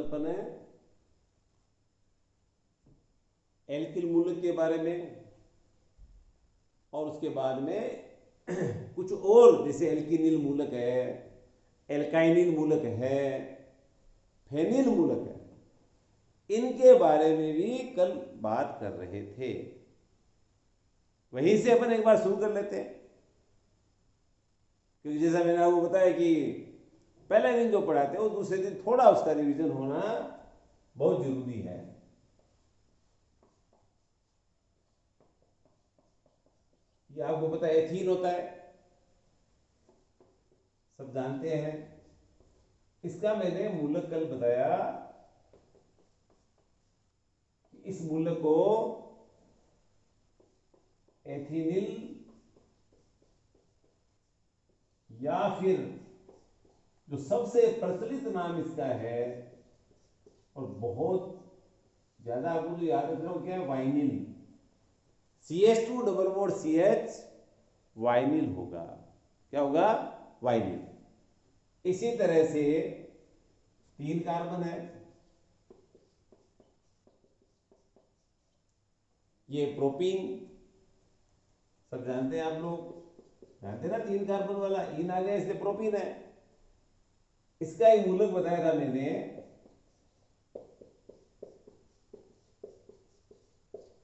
अपन alkyl मूलक के बारे में और उसके बाद में कुछ और जैसे एल्किनिल मूलक है, एल्काइनिल मूलक है, फेनिल मूलक है, इनके बारे में भी कल बात कर रहे थे। वहीं से अपन एक बार शुरू कर लेते हैं, क्योंकि जैसा मैंने आपको बताया कि पहले दिन जो पढ़ाते हैं वो दूसरे दिन थोड़ा उसका रिवीजन होना बहुत जरूरी है। ये आपको पता है एथीन होता है, सब जानते हैं। इसका मैंने मूलक कल बताया, इस मूलक को एथिनिल या फिर जो सबसे प्रचलित नाम इसका है और बहुत ज्यादा आपको जो याद रखना हो क्या है, vinyl. CH2 double bond CH vinyl होगा। क्या होगा? वाइनिल। इसी तरह से 3 कार्बन है, ये प्रोपीन, सब जानते हैं आप लोग, जानते हैं ना 3 कार्बन वाला इन आ गया, इसलिए प्रोपीन है। इसका एक मूलक बताया था मैंने,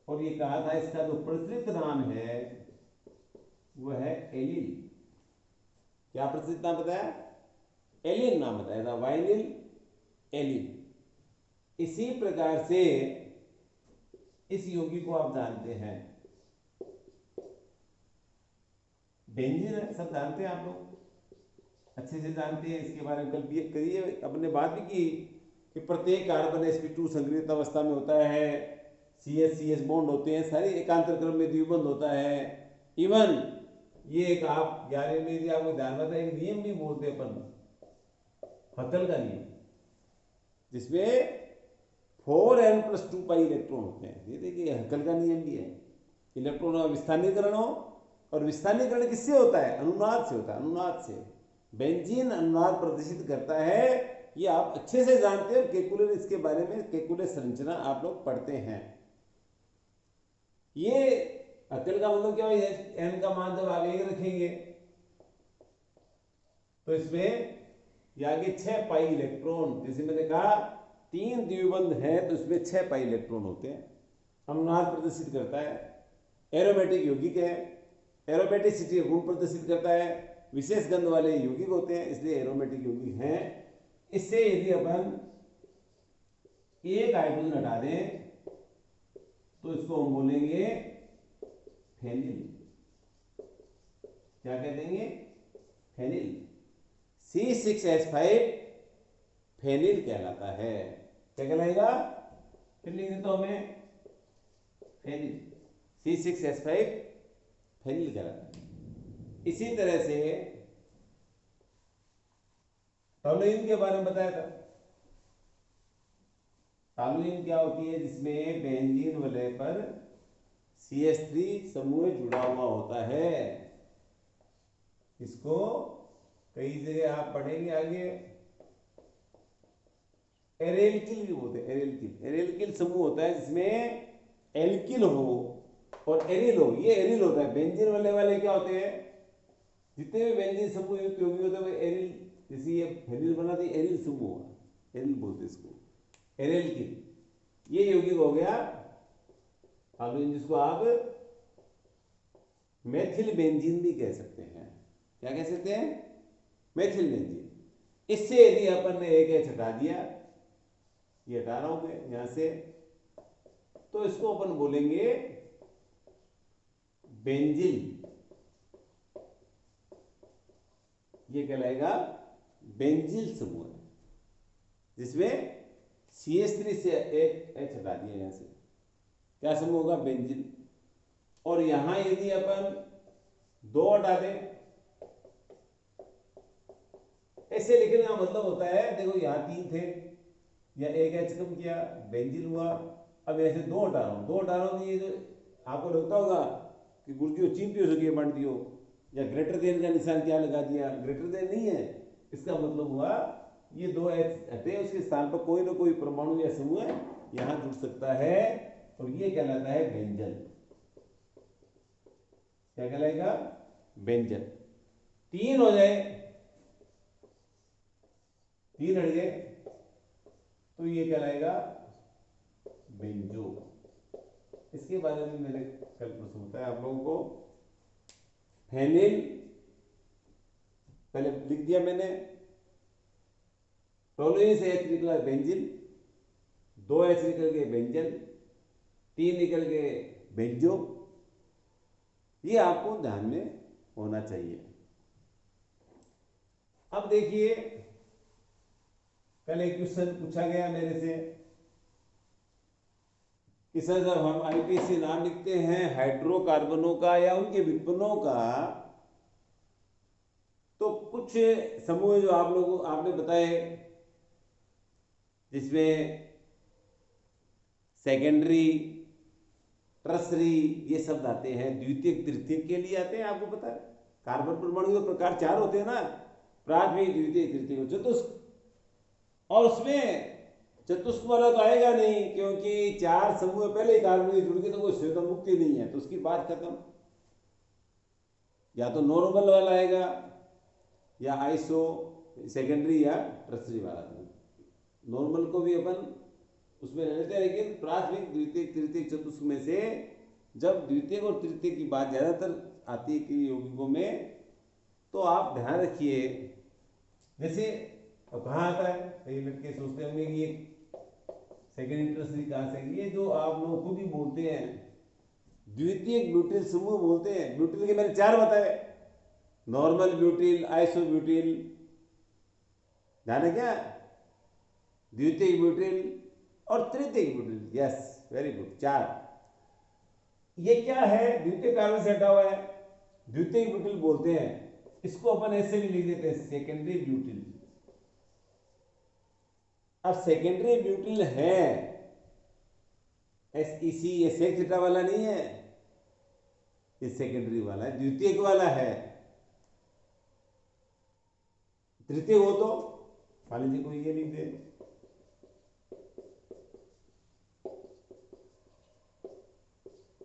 और ये कहा था इसका जो प्रचलित नाम है वह है एलिल। क्या प्रचलित नाम बताया? एलिल नाम बताया था, वाइनिल एलिल। इसी प्रकार से इस यौगिक को आप जानते हैं बेंजीन है, सब जानते हैं आप लोग, अच्छे से जानते हैं। इसके बारे में कल भी करिए, अपने बात भी की कि प्रत्येक कार्बन sp2 संग्रहित अवस्था में होता है, CH बॉन्ड होते हैं, सारे एकांतर क्रम में द्विबंध होता है। इवन ये एक आप 11वीं में यदि आपको ध्यान रखता है, एक नियम भी बोलते हैं अपन, हकल का नियम, जिसमें 4n+2 पाई इलेक्ट्रॉन होते हैं। ये देखिए हकल का नियम भी है, इलेक्ट्रॉन का विस्थानीकरण हो, और विस्थानीकरण किससे होता है? अनुनाद से होता है, अनुनाद से। बेंजीन अनुनाद प्रदर्शित करता है, ये आप अच्छे से जानते हैं। केकुलर इसके बारे में केकुलर संरचना आप लोग पढ़ते हैं। ये हकल का मतलब क्या है? n का मान जब आगे रखेंगे तो इसमें ये आगे 6 पाई इलेक्ट्रॉन, जैसे मैंने कहा 3 द्विबंध है तो इसमें 6 पाई इलेक्ट्रॉन होते हैं। अनुनाद प्रदर्शित करता है, एरोमेटिक यौगिक है, एरोमेटिसिटी गुण प्रदर्शित करता है, विशेष गंध वाले यौगिक होते हैं, इसलिए एरोमेटिक यौगिक हैं। इससे यदि अपन एक हाइड्रोजन हटा दें तो इसको हम बोलेंगे फेनिल। क्या कह देंगे? फेनिल। C6H5 फेनिल कहलाता है। क्या कहलाएगा? फिर लिख देता हूं मैं, फेनिल। C6H5 फेनिल कहलाता है। इसी तरह से टॉलुइन के बारे में बताया था। टॉलुइन क्या होती है? जिसमें बेंजीन वलय पर CH3 समूह जुड़ा हुआ होता है। इसको कई जगह आप पढ़ेंगे आगे, एरेल्किल भी बोलते हैं। एरेल्किल, एरेल्किल समूह होता है जिसमें एल्किल हो और एरिल हो। ये एरिल होता है। बेंजीन वाले क्या होते हैं? जितने भी बेंजीन समूह युक्त यौगिक होते हैं वो एरिल, जैसे ये फेनिल बना थी, एरिल समूह, एरिल बोलते इसको, एरेल्किल। ये यौगिक हो गया टॉलुइन, जिसको आप मेथिल बेंजीन भी कह सकते हैं। क्या कह सकते हैं? Methyl benzene. इससे यदि अपन ने एक H हटा दिया, ये हटा रहा हूं मैं यहां से, तो इसको अपन बोलेंगे बेंजिल। ये कहलाएगा बेंजिल समूह, जिसमें CH3 से एक H हटा दिया यहां से। क्या समूह होगा? बेंजिल। और यहां यदि अपन 2 हटा दें, ऐसे लिखने का मतलब होता है, देखो यहां 3 थे, या एक H कम किया, बेंजिल हुआ। अब ऐसे 2 हटा रहा हूं, 2 हटा रहा हूं, ये जो आपको लगता होगा कि गुरुजी चिंती हो सके बांट दियो, या ग्रेटर देन का निशान क्या लगा दिया, ग्रेटर देन नहीं है, इसका मतलब हुआ ये 2 H हटे, उसके स्थान पर कोई ना कोई परमाणु या समूह यहां जुड़ सकता है और ये कहलाता है व्यंजन। क्या कहलाएगा? व्यंजन। 3 हो जाए, 3 हट गए तो ये कहलाएगा बेंजो। इसके बारे में मेरे कल प्रश्न होता है आप लोगों को। फेनिल पहले लिख दिया मैंने, टोलुइन से H निकला बेंजिन, 2 H निकल गए बेंजन, 3 निकल गए बेंजो। ये आपको ध्यान में होना चाहिए। अब देखिए, कल एक क्वेश्चन पूछा गया मेरे से कि सर जब हम आईपीसी नाम लिखते हैं हाइड्रोकार्बनों का या उनके विपणों का, तो कुछ समूह जो आप लोगों आपने बताए जिसमें सेकेंडरी, टर्सरी ये शब्द आते हैं, द्वितीयक तृतीयक के लिए आते हैं। आपको पता है कार्बन परमाणु के प्रकार 4 होते हैं ना, प्राथमिक, द्वितीय, तृतीय, चतुष्क। और उसमें चतुष्क वाला तो आएगा नहीं, क्योंकि 4 समूह पहले ही कार्बन जुड़ गए तो कोई स्वेदन मुक्ति नहीं है, तो उसकी बात खत्म। या तो नॉर्मल वाला आएगा या आइसो सेकेंडरी या टर्सरी वाला। नॉर्मल को भी अपन उसमें लेते हैं, लेकिन प्राथमिक, द्वितीय, तृतीय, चतुष्क में से जब द्वितीय और तृतीय की बात ज्यादातर आती है कि यौगिकों में, तो आप ध्यान रखिए। जैसे अब कहाँ आता है, कई लड़के सोचते होंगे कि ये सेकेंडरी टर्सरी कहाँ से, ये जो आप लोग खुद ही बोलते हैं द्वितीय ब्यूटिल समूह बोलते हैं। ब्यूटिल के मैंने 4 बताए, नॉर्मल ब्यूटिल, आइसो ब्यूटिल, ध्यान है क्या, द्वितीय ब्यूटिल और तृतीय ब्यूटिल। Yes, very good, 4। ये क्या है? द्वितीय कार्बन से हटा हुआ है, द्वितीय ब्यूटिल बोलते हैं। इसको अपन ऐसे भी लिख देते हैं सेकेंडरी ब्यूटिल। अब सेकेंडरी ब्यूटिल है SEC, ये सेक थीटा वाला नहीं है, ये सेकेंडरी वाला है, द्वितीय वाला है। तृतीय हो तो मान लीजिए कोई ये लिख दे,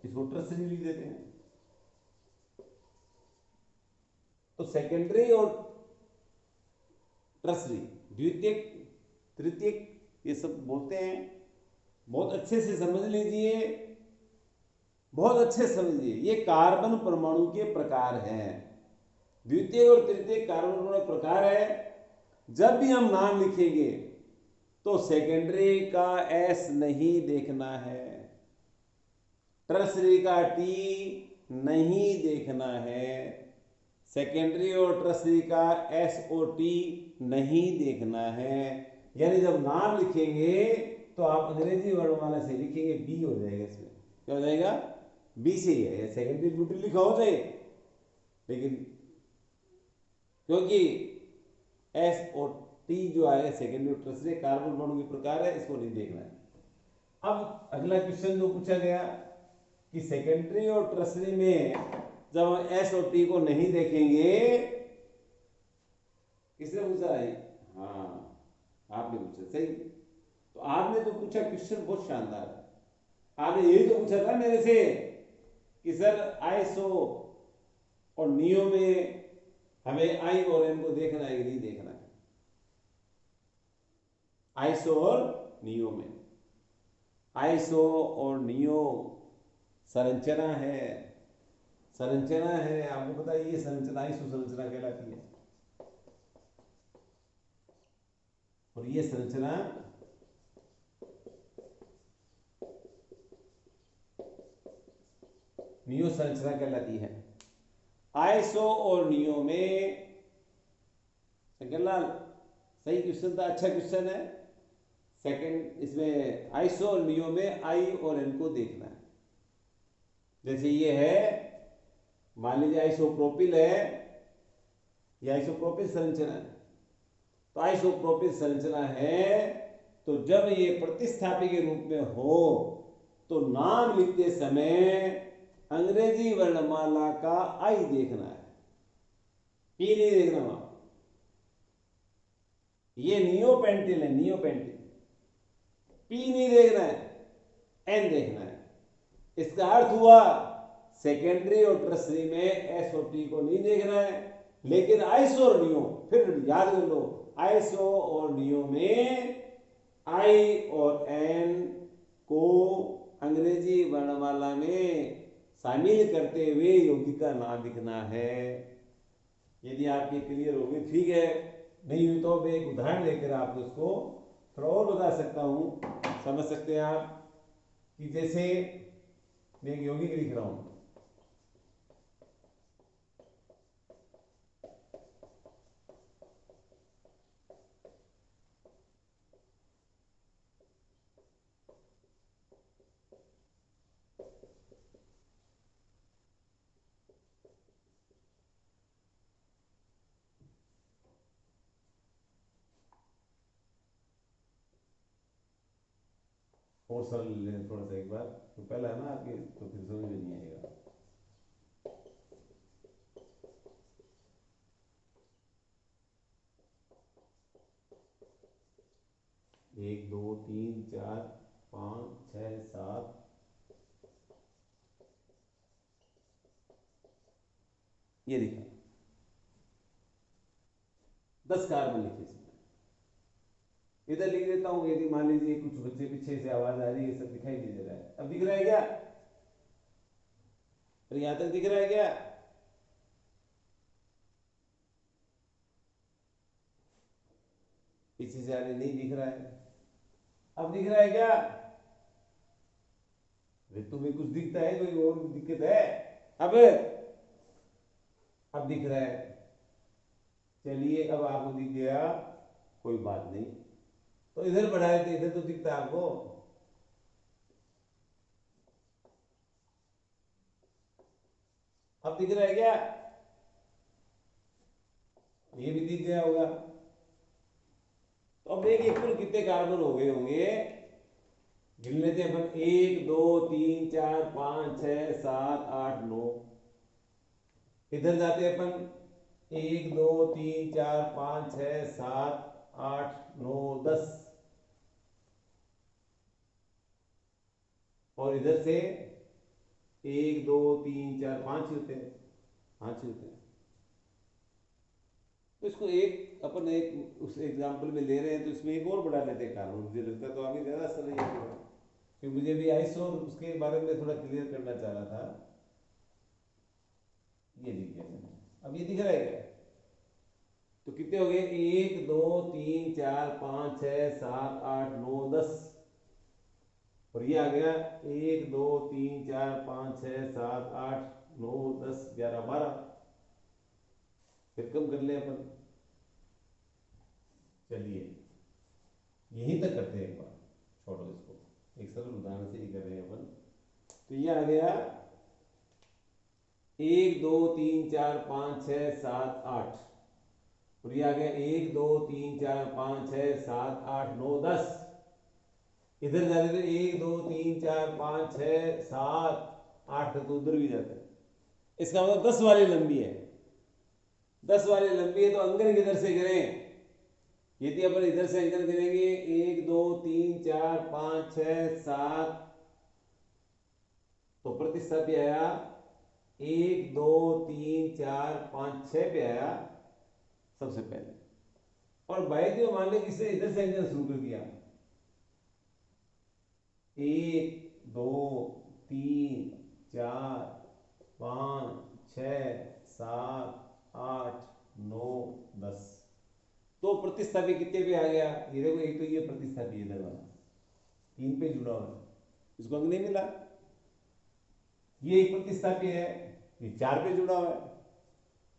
इसको टर्सरी लिख देते हैं। तो सेकेंडरी और टर्सरी, द्वितीय, तृतीय, ये सब बोलते हैं। बहुत अच्छे से समझ लीजिए, बहुत अच्छे से समझिए। ये कार्बन परमाणु के प्रकार हैं, द्वितीय और तृतीय कार्बन परमाणु प्रकार है। जब भी हम नाम लिखेंगे तो सेकेंडरी का S नहीं देखना है, टर्सरी का T नहीं देखना है, सेकेंडरी और टर्सरी का S और T नहीं देखना है। यानी जब नाम लिखेंगे तो आप अंग्रेजी वर्णमाला से लिखेंगे, B हो जाएगा। इसमें क्या हो जाएगा? B से ही है। सेकेंडरी ब्यूटिल लिखा हो जाए, लेकिन क्योंकि S और T जो आए सेकेंडरी और टर्सरी कार्बन परमाणु के प्रकार है, इसको नहीं देखना है। अब अगला क्वेश्चन जो पूछा गया कि सेकेंडरी और टर्सरी में जब हम S और T को नहीं देखेंगे, किसने पूछा है? हाँ, आपने पूछा, सही। तो आपने तो पूछा क्वेश्चन बहुत शानदार है। आपने यही तो पूछा था मेरे से कि सर आइसो और नियो में हमें I और N को देखना है कि नहीं देखना है। आइसो और नियो में, आइसो और नियो संरचना है, संरचना है। आपको पता है ये संरचना आइसो संरचना कहलाती है, और ये संरचना नियो संरचना कहलाती है। आइसो और नियो में, शंकरलाल सही क्वेश्चन था, अच्छा क्वेश्चन है। सेकंड, इसमें आइसो और नियो में I और N को देखना है। जैसे ये है, मान लीजिए आइसोप्रोपिल है, ये आइसोप्रोपिल संरचना है। तो आइसोप्रोपिल संरचना है, तो जब ये प्रतिस्थापी के रूप में हो तो नाम लिखते समय अंग्रेजी वर्णमाला का I देखना है, P नहीं देखना वहां। ये नियोपेंटिल है, नियोपेंटिल। पी नहीं देखना है, एन देखना है। इसका अर्थ हुआ सेकेंडरी और टर्सरी में एस और टी को नहीं देखना है, लेकिन आइसो और नियो फिर याद कर लो, आइसो और नियो में आई और एन को अंग्रेजी वर्णमाला में शामिल करते हुए यौगिका ना लिखना है। यदि आपके क्लियर हो गए ठीक है, नहीं हुई तो मैं एक उदाहरण लेकर आपको उसको थोड़ा और बता सकता हूँ, समझ सकते हैं आप। कि जैसे मैं एक यौगिक लिख रहा हूँ, और सरल ले लें थोड़ा सा एक बार, तो पहला है ना आपके, तो फिर समझ में नहीं आएगा। एक दो तीन चार पाँच छः सात, ये लिखा 10 कार्बन लिखे इसमें। इधर लिख देता हूँ, यदि मान लीजिए कुछ बच्चे पीछे से आवाज आ रही है, सब दिखाई नहीं दे रहा है। अब दिख रहा है क्या? अरे यहां तक दिख रहा है क्या? पीछे से आ रही नहीं दिख रहा है। अब दिख रहा है क्या? अरे तुम्हें कुछ दिखता है, कोई और दिक्कत है? अब दिख रहा है। चलिए अब आपको दिख गया, कोई बात नहीं, तो इधर बढ़ाए थे, इधर तो दिखता है आपको। अब दिख रहा है क्या? ये भी दिख गया होगा। तो अब देखिए कुल कितने कार्बन हो गए होंगे, गिन लेते हैं अपन। 1 2 3 4 5 6 7 8 9। इधर जाते हैं अपन, 1 2 3 4 5 6 7 8 9 10। और इधर से 1 2 3 4 5 ही होते हैं, 5 ही होते हैं। तो इसको एक अपन एक उस एग्जाम्पल में ले रहे हैं, तो इसमें एक और बढ़ा लेते हैं कार्बन, मुझे लगता है तो आगे ज़्यादा सही है, क्योंकि मुझे भी आइसो उसके बारे में थोड़ा क्लियर करना चाह रहा था। ये दिख गया मैंने, अब ये दिख रहा है क्या? तो कितने हो गए? 1 2 3 4 5 6 7 8 9 10। और ये आ गया 1 2 3 4 5 6 7 8 9 10 11 12। फिर कम कर ले अपन, चलिए यहीं तक करते हैं एक बार, छोड़ो इसको, एक सरल उदाहरण से ही कर रहे हैं अपन। तो ये आ गया 1 2 3 4 5 6 7 8। और ये आ गया 1 2 3 4 5 6 7 8 9 10। इधर जाते थे 1 2 3 4 5 6 7 8 तक, तो उधर भी जाते हैं। इसका मतलब 10 वाली लंबी है, 10 वाली लंबी है, तो अंकन किधर से करें? यदि अपन इधर से अंकन करेंगे 1 2 3 4 5 6 7, तो प्रतिस्थापी आया 1 2 3 4 5 6 पे आया सबसे पहले। और बाई जो मान लें किसने इधर से अंकन शुरू कर दिया, 1 2 3 4 5 6 7 8 9 10। तो प्रतिस्थापी कितने पे आ गया? ये देखो, एक तो ये प्रतिस्थापी इधर वाला 3 पे जुड़ा हुआ है, इसको अंक नहीं मिला। ये एक प्रतिस्थापी है, ये 4 पे जुड़ा हुआ है।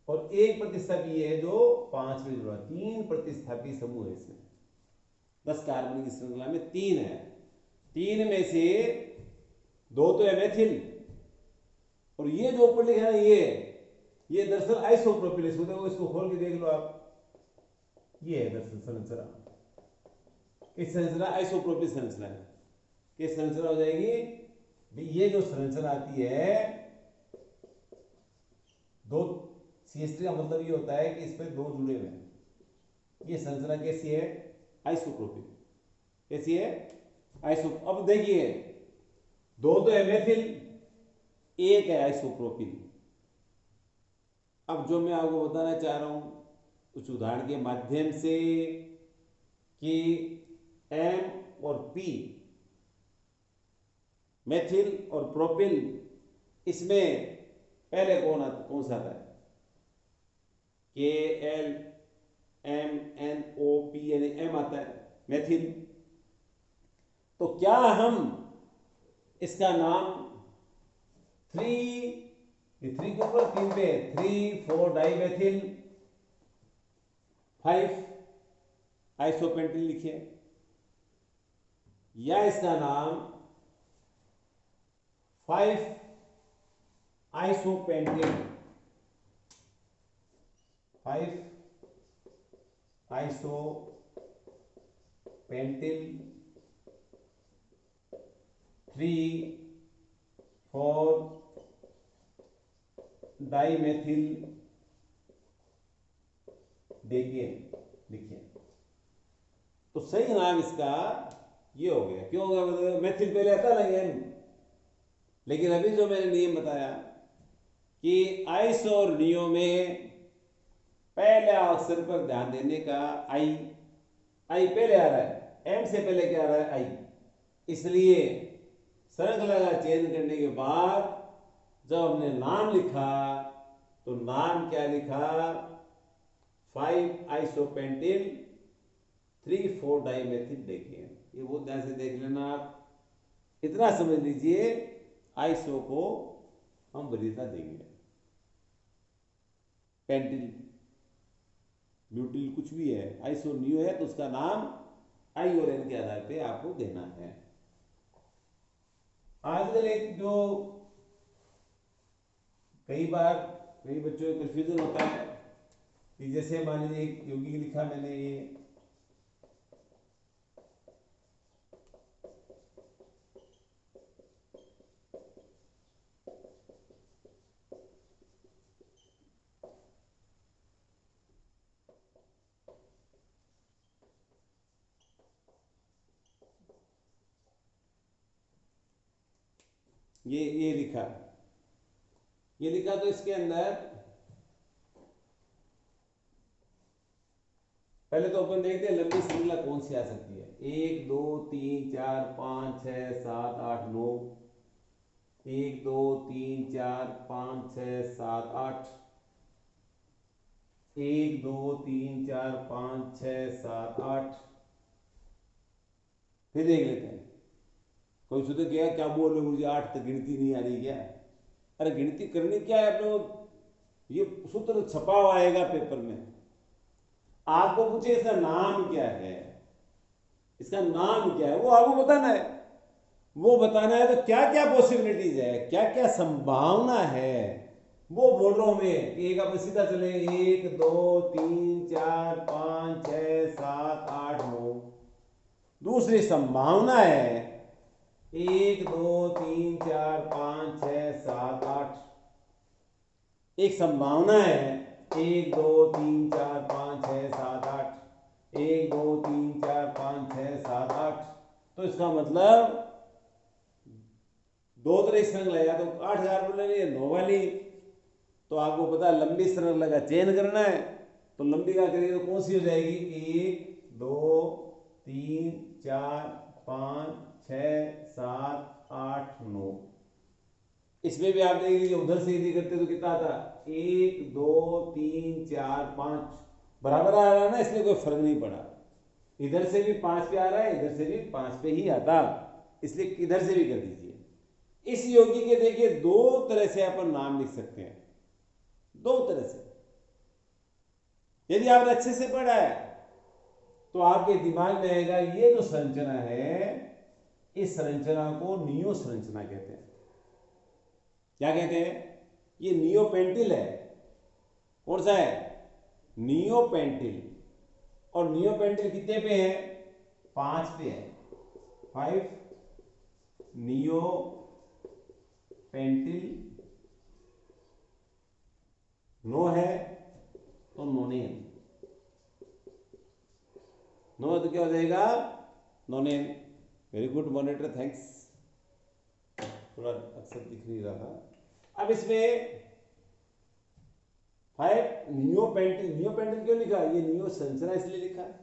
और एक प्रतिस्थापी ये है जो 5 पे जुड़ा है। 3 प्रतिस्थापी समूह है इसमें, 10 कार्बन की श्रृंखला में 3 है। 3 में से 2 तो है मेथिल, और ये जो ऊपर लिखा है ये दरअसल आइसोप्रोपिल। इसको खोल के देख लो आप, ये है दरअसल संरचना। इस संरचना आइसोप्रोपिल संरचना है। किस संरचना हो जाएगी? ये जो संरचना आती है, दो CH3 का मतलब ये होता है कि इस पे 2 जुड़े हुए हैं, ये संरचना कैसी है? आइसोप्रोपिल। कैसी है? अब देखिए, दो तो है मेथिल, एक है आइसोप्रोपिल। अब जो मैं आपको बताना चाह रहा हूं उस उदाहरण के माध्यम से कि एम और पी, मेथिल और प्रोपिल, इसमें पहले कौन सा आता है? K L M N O P यानी एम आता है, मेथिल। तो क्या हम इसका नाम थ्री के ऊपर 3 पे 3,4 डाइमेथिल 5 आइसोपेंटिल लिखिए, या इसका नाम 5 आइसोपेंटिल 5 आइसोपेंटिल 3,4 डाइमेथिल देखिए, लिखिए। तो सही नाम इसका ये हो गया। क्यों होगा? मतलब मेथिल पहले आता ना एम, लेकिन अभी जो मैंने नियम बताया कि आइसो और नियो में पहले अक्षर पर ध्यान देने का, आई पहले आ रहा है, एम से पहले क्या आ रहा है? आई। इसलिए श्रृंखला का चयन करने के बाद जब हमने नाम लिखा तो नाम क्या लिखा? 5 आइसोपेंटिल 3,4 डाइमेथिल। देखिए, ये बहुत ध्यान से देख लेना। आप इतना समझ लीजिए, आइसो को हम वरीयता देंगे, पेंटिल ब्यूटिल कुछ भी है, आइसो न्यू है तो उसका नाम आई और एन के आधार पे आपको देना है। आजकल एक जो कई बार कई बच्चों को कंफ्यूजन होता है कि जैसे मान लीजिए एक योगी लिखा मैंने, ये लिखा तो इसके अंदर पहले तो अपन देखते हैं लंबी श्रृंखला कौन सी आ सकती है। 1 2 3 4 5 6 7 8 9, 1 2 3 4 5 6 7 8, 1 2 3 4 5 6 7 8। फिर देख लेते हैं। कोई सोचे क्या बोल रहे मुझे 8 तक गिनती नहीं आ रही क्या? अरे गिनती करनी क्या है अपने, ये सूत्र छपा हुआ आएगा पेपर में। आपको पूछे इसका नाम क्या है, इसका नाम क्या है, वो आपको बताना है। वो बताना है तो क्या क्या पॉसिबिलिटीज है, क्या क्या संभावना है, वो बोल रहा हूं मैं कि एक आप सीधा चले 1 2 3 4 5 6 7 8 9। दूसरी संभावना है 1 2 3 4 5 6 7 8। एक संभावना है 1 2 3 4 5 6 7 8, 1 2 3 4 5 6 7 8। तो इसका मतलब दो तरह की श्रृंखला, या तो 8,000 बोले 9 वाली। तो आपको पता है लंबी श्रृंखला का चयन करना है, तो लंबी का करिए तो कौन सी हो जाएगी? 1 2 3 4 5 6 7 8 9। इसमें भी आप देख लीजिए, उधर से यदि करते तो कितना आता? 1 2 3 4 5 बराबर आ रहा है ना, इसलिए कोई फर्क नहीं पड़ा। इधर से भी 5 पे आ रहा है, इधर से भी 5 पे ही आता, इसलिए इधर से भी कर दीजिए। इस योगी के देखिए दो तरह से अपन नाम लिख सकते हैं, दो तरह से। यदि आपने अच्छे से पढ़ा है तो आपके दिमाग में आएगा ये जो संरचना है, इस संरचना को नियो संरचना कहते हैं। क्या कहते हैं? ये नियोपेंटिल है। कौन सा है? नियोपेंटिल। और नियोपेंटिल कितने पे है? 5 पे है। 5 नियोपेंटिल। 9 है तो नोनेन। नो तो क्या हो जाएगा, नोनेन। Very good monitor, thanks. थोड़ा अक्सर दिख नहीं रहा था। अब इसमें 5 नियोपेंटिल, नियोपेंटिल क्यों लिखा, ये नियो संरचना इसलिए लिखा है,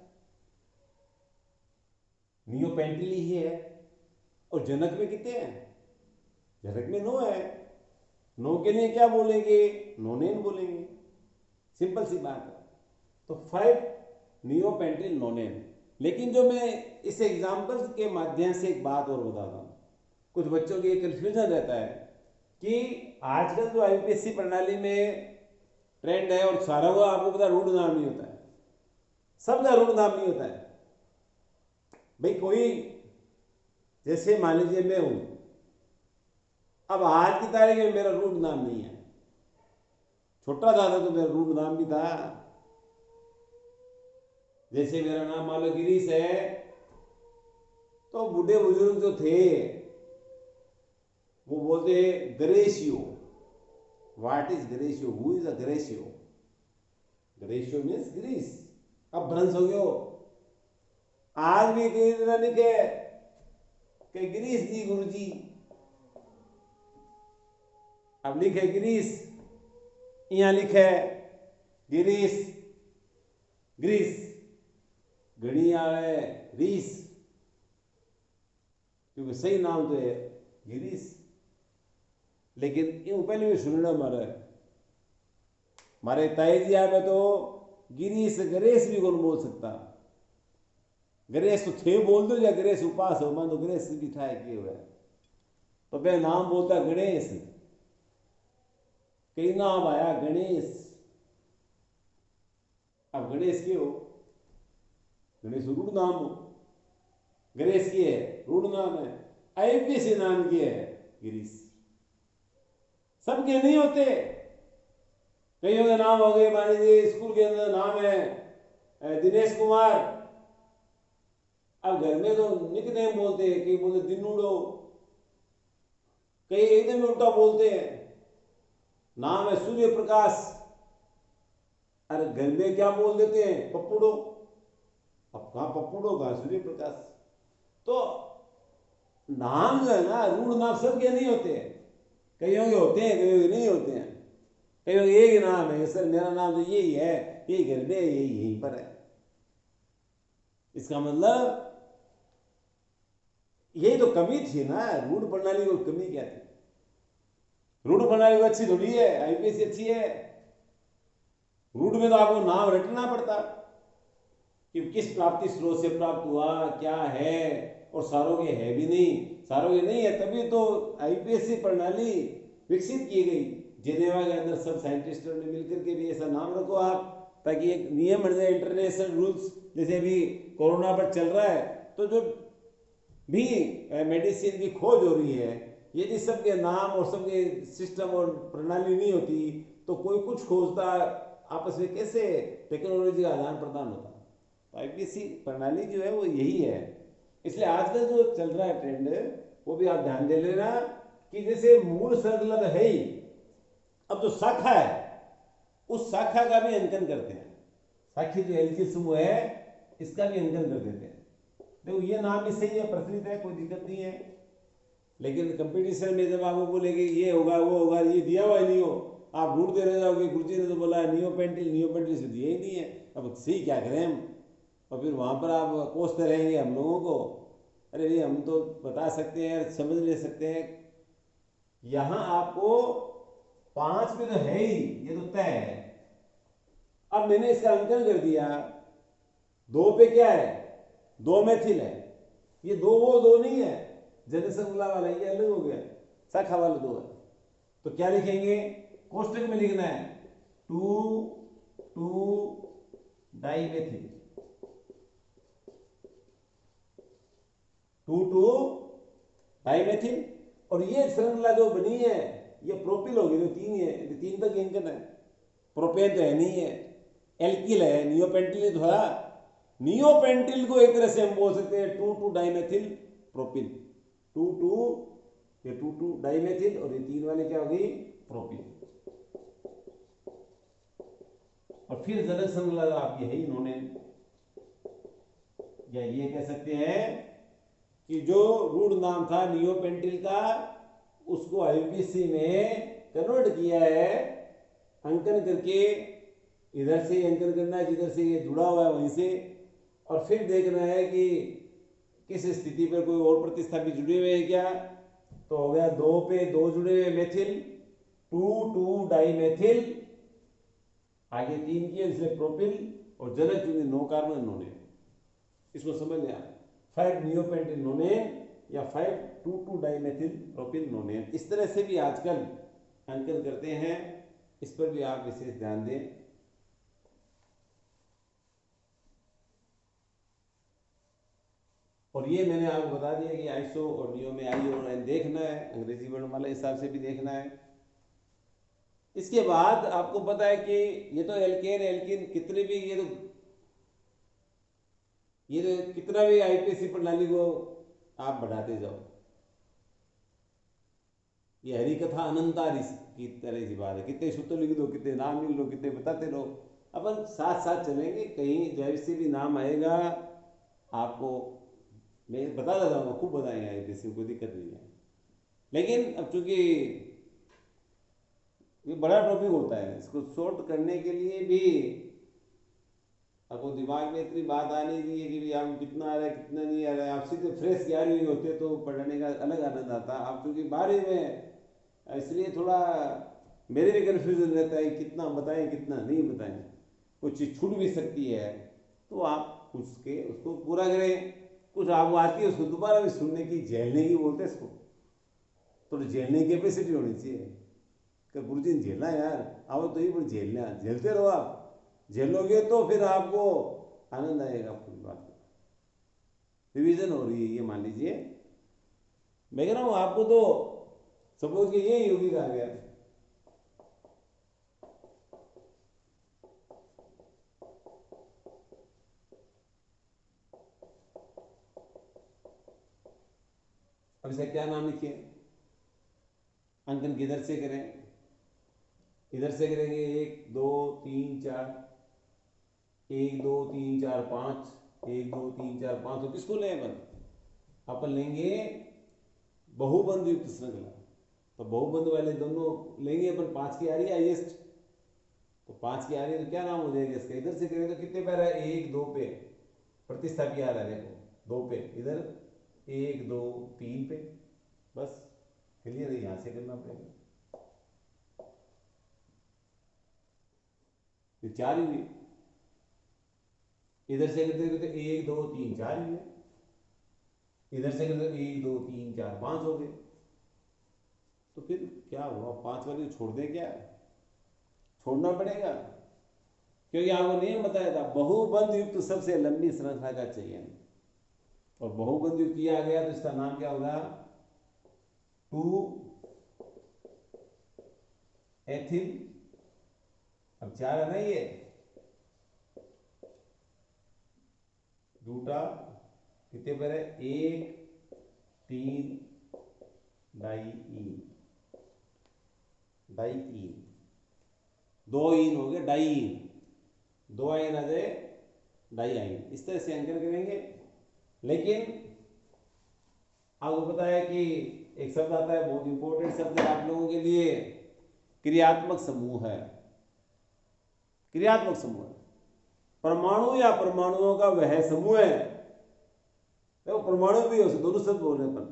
नियोपेंटिल ही है। और जनक में कितने हैं, जनक में 9 है, 9 के लिए क्या बोलेंगे, नोनेन बोलेंगे, सिंपल सी बात है। तो 5 नियोपेंटिल नोनेन। लेकिन जो मैं इस एग्जाम्पल के माध्यम से एक बात और बताता हूँ, कुछ बच्चों की कंफ्यूजन रहता है कि आजकल जो आईपीएससी प्रणाली में ट्रेंड है, और सारा हुआ आपको पता रूट नाम नहीं होता है, सबका रूट नाम नहीं होता है। भाई कोई, जैसे मान लीजिए मैं हूं, अब आज की तारीख में मेरा रूट नाम नहीं है, छोटा था तो मेरा रूट नाम भी था। जैसे मेरा नाम मान लो गिरीश है, तो बूढ़े बुजुर्ग जो थे वो बोलते हैं ग्रेशियो। व्हाट इज ग्रेशियो, हु इज अ ग्रेशियो, ग्रेशियो मीन्स ग्रीस। अब भ्रंश हो गयो, आज भी कई लिखे कि गिरीश जी गुरु जी, अब लिखे गिरीश, यहां लिखे गिरीश, ग्रीस, घड़ी आवे रीस, क्योंकि सही नाम तो है गिरीश। लेकिन यूं पहले भी सुनना मारे ताई जी आवे तो गिरीश गणेश भी कौन बोल सकता, गणेश तो थे बोल दो, या गणेश उपास हो मान दो, गणेश बिठाए किए हुए, तो मैं नाम बोलता गणेश, कई नाम आया गणेश। अब गणेश के हो, गणेश रूढ़ नाम हो, गणेश की है रूढ़ नाम है, आईपीएससी नाम की है गिरीश। सबके नहीं होते, कईयों के नाम हो गए, मान लीजिए स्कूल के अंदर नाम है दिनेश कुमार, अब घर में तो निकनेम बोलते हैं, कई बोलते दिनूड़ो, कई एकदम उल्टा बोलते हैं, नाम है सूर्य प्रकाश, अरे घर में क्या बोल देते हैं पप्पूड़ो। अब कहाँ पप्पूड़ो, कहाँ सूर्य प्रकाश। तो नाम जो है ना, रूढ़ नाम सबके नहीं होते हैं, कईयों के होते हैं, कईयों के नहीं होते हैं। कईयों के एक नाम है, सर मेरा नाम तो यही है, यही घर में यही यहीं पर है। इसका मतलब यही तो कमी थी ना, रूढ़ प्रणाली को कमी क्या थी, रूढ़ प्रणाली को अच्छी थोड़ी है, आईपीएससी अच्छी है। रूढ़ में तो आपको नाम रटना पड़ता कि किस प्राप्ति स्रोत से प्राप्त हुआ, क्या है, और सारों के है भी नहीं, सारों के नहीं है, तभी तो आईपीएससी प्रणाली विकसित की गई। जेनेवा के अंदर सब साइंटिस्टों ने मिलकर के भी ऐसा नाम रखो आप, ताकि एक नियम बन जाए, इंटरनेशनल रूल्स। जैसे अभी कोरोना पर चल रहा है, तो जो भी मेडिसिन की खोज हो रही है, यदि सबके नाम और सबके सिस्टम और प्रणाली नहीं होती, तो कोई कुछ खोजता, आपस में कैसे टेक्नोलॉजी का आदान प्रदान होता। तो आईपीएससी प्रणाली जो है वो यही है। इसलिए आजकल जो चल रहा है ट्रेंड, वो भी आप ध्यान दे लेना कि जैसे मूल श्रृंखला तो है ही, अब जो शाखा है उस शाखा का भी अंकन करते हैं, शाखी जो एलजी समूह है इसका भी अंकन कर देते हैं। देखो ये नाम भी सही है, प्रचलित है, कोई दिक्कत नहीं है, लेकिन कंपटीशन में जब आपको बोलेंगे ये होगा वो होगा, ये दिया हुआ ही नहीं हो, आप ढूंढते रह जाओगे, गुरुजी ने तो बोला है नियोपेंटिल, नियोपेंटिल से दिया ही नहीं है, अब सही क्या करें हम। और फिर वहाँ पर आप कोसते रहेंगे हम लोगों को, अरे भाई हम तो बता सकते हैं, समझ ले सकते हैं। यहाँ आपको 5 पे तो है ही, ये तो तय है। अब मैंने इसका अंकन कर दिया, 2 पे क्या है, 2 मेथिल है, ये 2 वो 2 नहीं है, जनसंख्या वाला ये अलग हो गया, शाखा वाला 2 है। तो क्या लिखेंगे, कोष्टक में लिखना है 2,2 डाइमेथिल, 2,2 डाइमेथिल। और ये श्रृंखला जो बनी है ये प्रोपिल होगी, जो 3 है, 3 तक अंकन है, प्रोपेन तो है नहीं है, एल्किल है, नियोपेंटिल तो था। नियोपेंटिल को एक तरह से हम बोल सकते हैं 2,2 डाइमेथिल प्रोपिल, 2,2 ये 2,2 डाइमेथिल, और ये 3 वाले क्या हो गई प्रोपिल। और फिर जनक श्रृंखला आपकी है ही, इन्होंने या ये कह सकते हैं कि जो रूट नाम था नियोपेंटिल का, उसको आईपीसी में कन्वर्ट किया है अंकन करके। इधर से अंकन करना है जिधर से ये जुड़ा हुआ है वहीं से, और फिर देखना है कि किस स्थिति पर कोई और प्रतिस्थापी जुड़े हुए हैं क्या। तो हो गया 2 पे 2 जुड़े हुए मेथिल, 2 डाई मेथिल, आगे 3 किए इसलिए प्रोपिल, और जनक चूंकि 9 कार्बन नोनेन, इसको समझ लिया। 5 नियोपेंटिल नोनेन या 5 डाई मेथिल प्रोपिल नोनेन, इस तरह से भी आजकल अंकन करते हैं, इस पर भी आप विशेष ध्यान दें। और ये मैंने आपको बता दिया कि आइसो और नियो में आई और एन देखना है, अंग्रेजी वर्णमाला हिसाब से भी देखना है। इसके बाद आपको पता है कि ये तो एल्केन एल्किन कितने भी ये तो कितना भी आईपीसी प्रणाली को आप बढ़ाते जाओ, ये हरी कथा अनंतारी की तरह की बात है। कितने सूत्र लिख दो, कितने नाम लिख लो, कितने बताते रहो, अपन साथ साथ चलेंगे, कहीं जैसे भी नाम आएगा आपको मैं बताता जाऊंगा, खूब बताएंगे आईपीसी, कोई दिक्कत नहीं है। लेकिन अब चूंकि ये बड़ा टॉपिक होता है, इसको शॉर्ट करने के लिए भी आपको दिमाग में इतनी बात आनी चाहिए कि भाई आपको कितना आ रहा है कितना नहीं आ रहा है। आप सीधे फ्रेश 11वीं होते तो पढ़ने का अलग आनंद आता। आप चूँकि 12वीं में, इसलिए थोड़ा मेरे भी कन्फ्यूजन रहता है कितना बताएं कितना नहीं बताएं, कुछ चीज़ छूट भी सकती है, तो आप उसके उसको पूरा करें। कुछ आपको आती है उसको दोबारा भी सुनने की, झेलने की बोलते हैं इसको, तो झेलने की कैपेसिटी होनी चाहिए कि गुरु जी ने झेलना यार, आओ तो ही पर झेलना, झेलते रहो। आप झेलोगे तो फिर आपको आनंद आएगा पूरी बात में। रिवीजन हो रही है ये, मान लीजिए मैं कह रहा हूँ आपको, तो सपोज कि ये यौगिक आ गया, अब इसे क्या नाम लिखिए, अंकन किधर से करें, इधर से करेंगे 1 2 3 4, 1 2 3 4 5, 1 2 3 4 5, तो किसको लें अपन लेंगे बहुबंध युक्त श्रृंखला, तो बहुबंध वाले दोनों लेंगे अपन। 5 की आ रही है हाइएस्ट, तो 5 की आ रही है तो क्या नाम हो जाएगा इसका, इधर से करें तो कितने पैर है, 1 2 पे प्रतिस्थापी आ रहा है, देखो 2 पे, इधर 1 2 3 पे, बस क्लियर है। यहां से करना पड़ेगा, ये 4 ही हुई, इधर से करते करते 1 2 3 4 ही है, इधर से करते 1 2 3 4 5 हो गए। तो फिर क्या हुआ, 5 वाली छोड़ दें क्या, छोड़ना पड़ेगा, क्योंकि आपको नियम बताया था बहुबंध युक्त सबसे लंबी श्रृंखला का चयन, और बहुबंध युक्त किया गया तो इसका नाम क्या होगा, 2 एथिल। अब 4 है ना, ये रूटा कितने पर है, 1 3 डाई इन, 2 इन हो गए डाई इन, 2 आयन आ जाए डाई आयन, इस तरह से अंकन करेंगे। लेकिन आपको पता है कि एक शब्द आता है, बहुत इंपॉर्टेंट शब्द है आप लोगों के लिए, क्रियात्मक समूह है। क्रियात्मक समूह है, परमाणु या परमाणुओं का वह समूह है, देखो परमाणु भी हो, दोनों शब्द बोल रहे हैं अपन,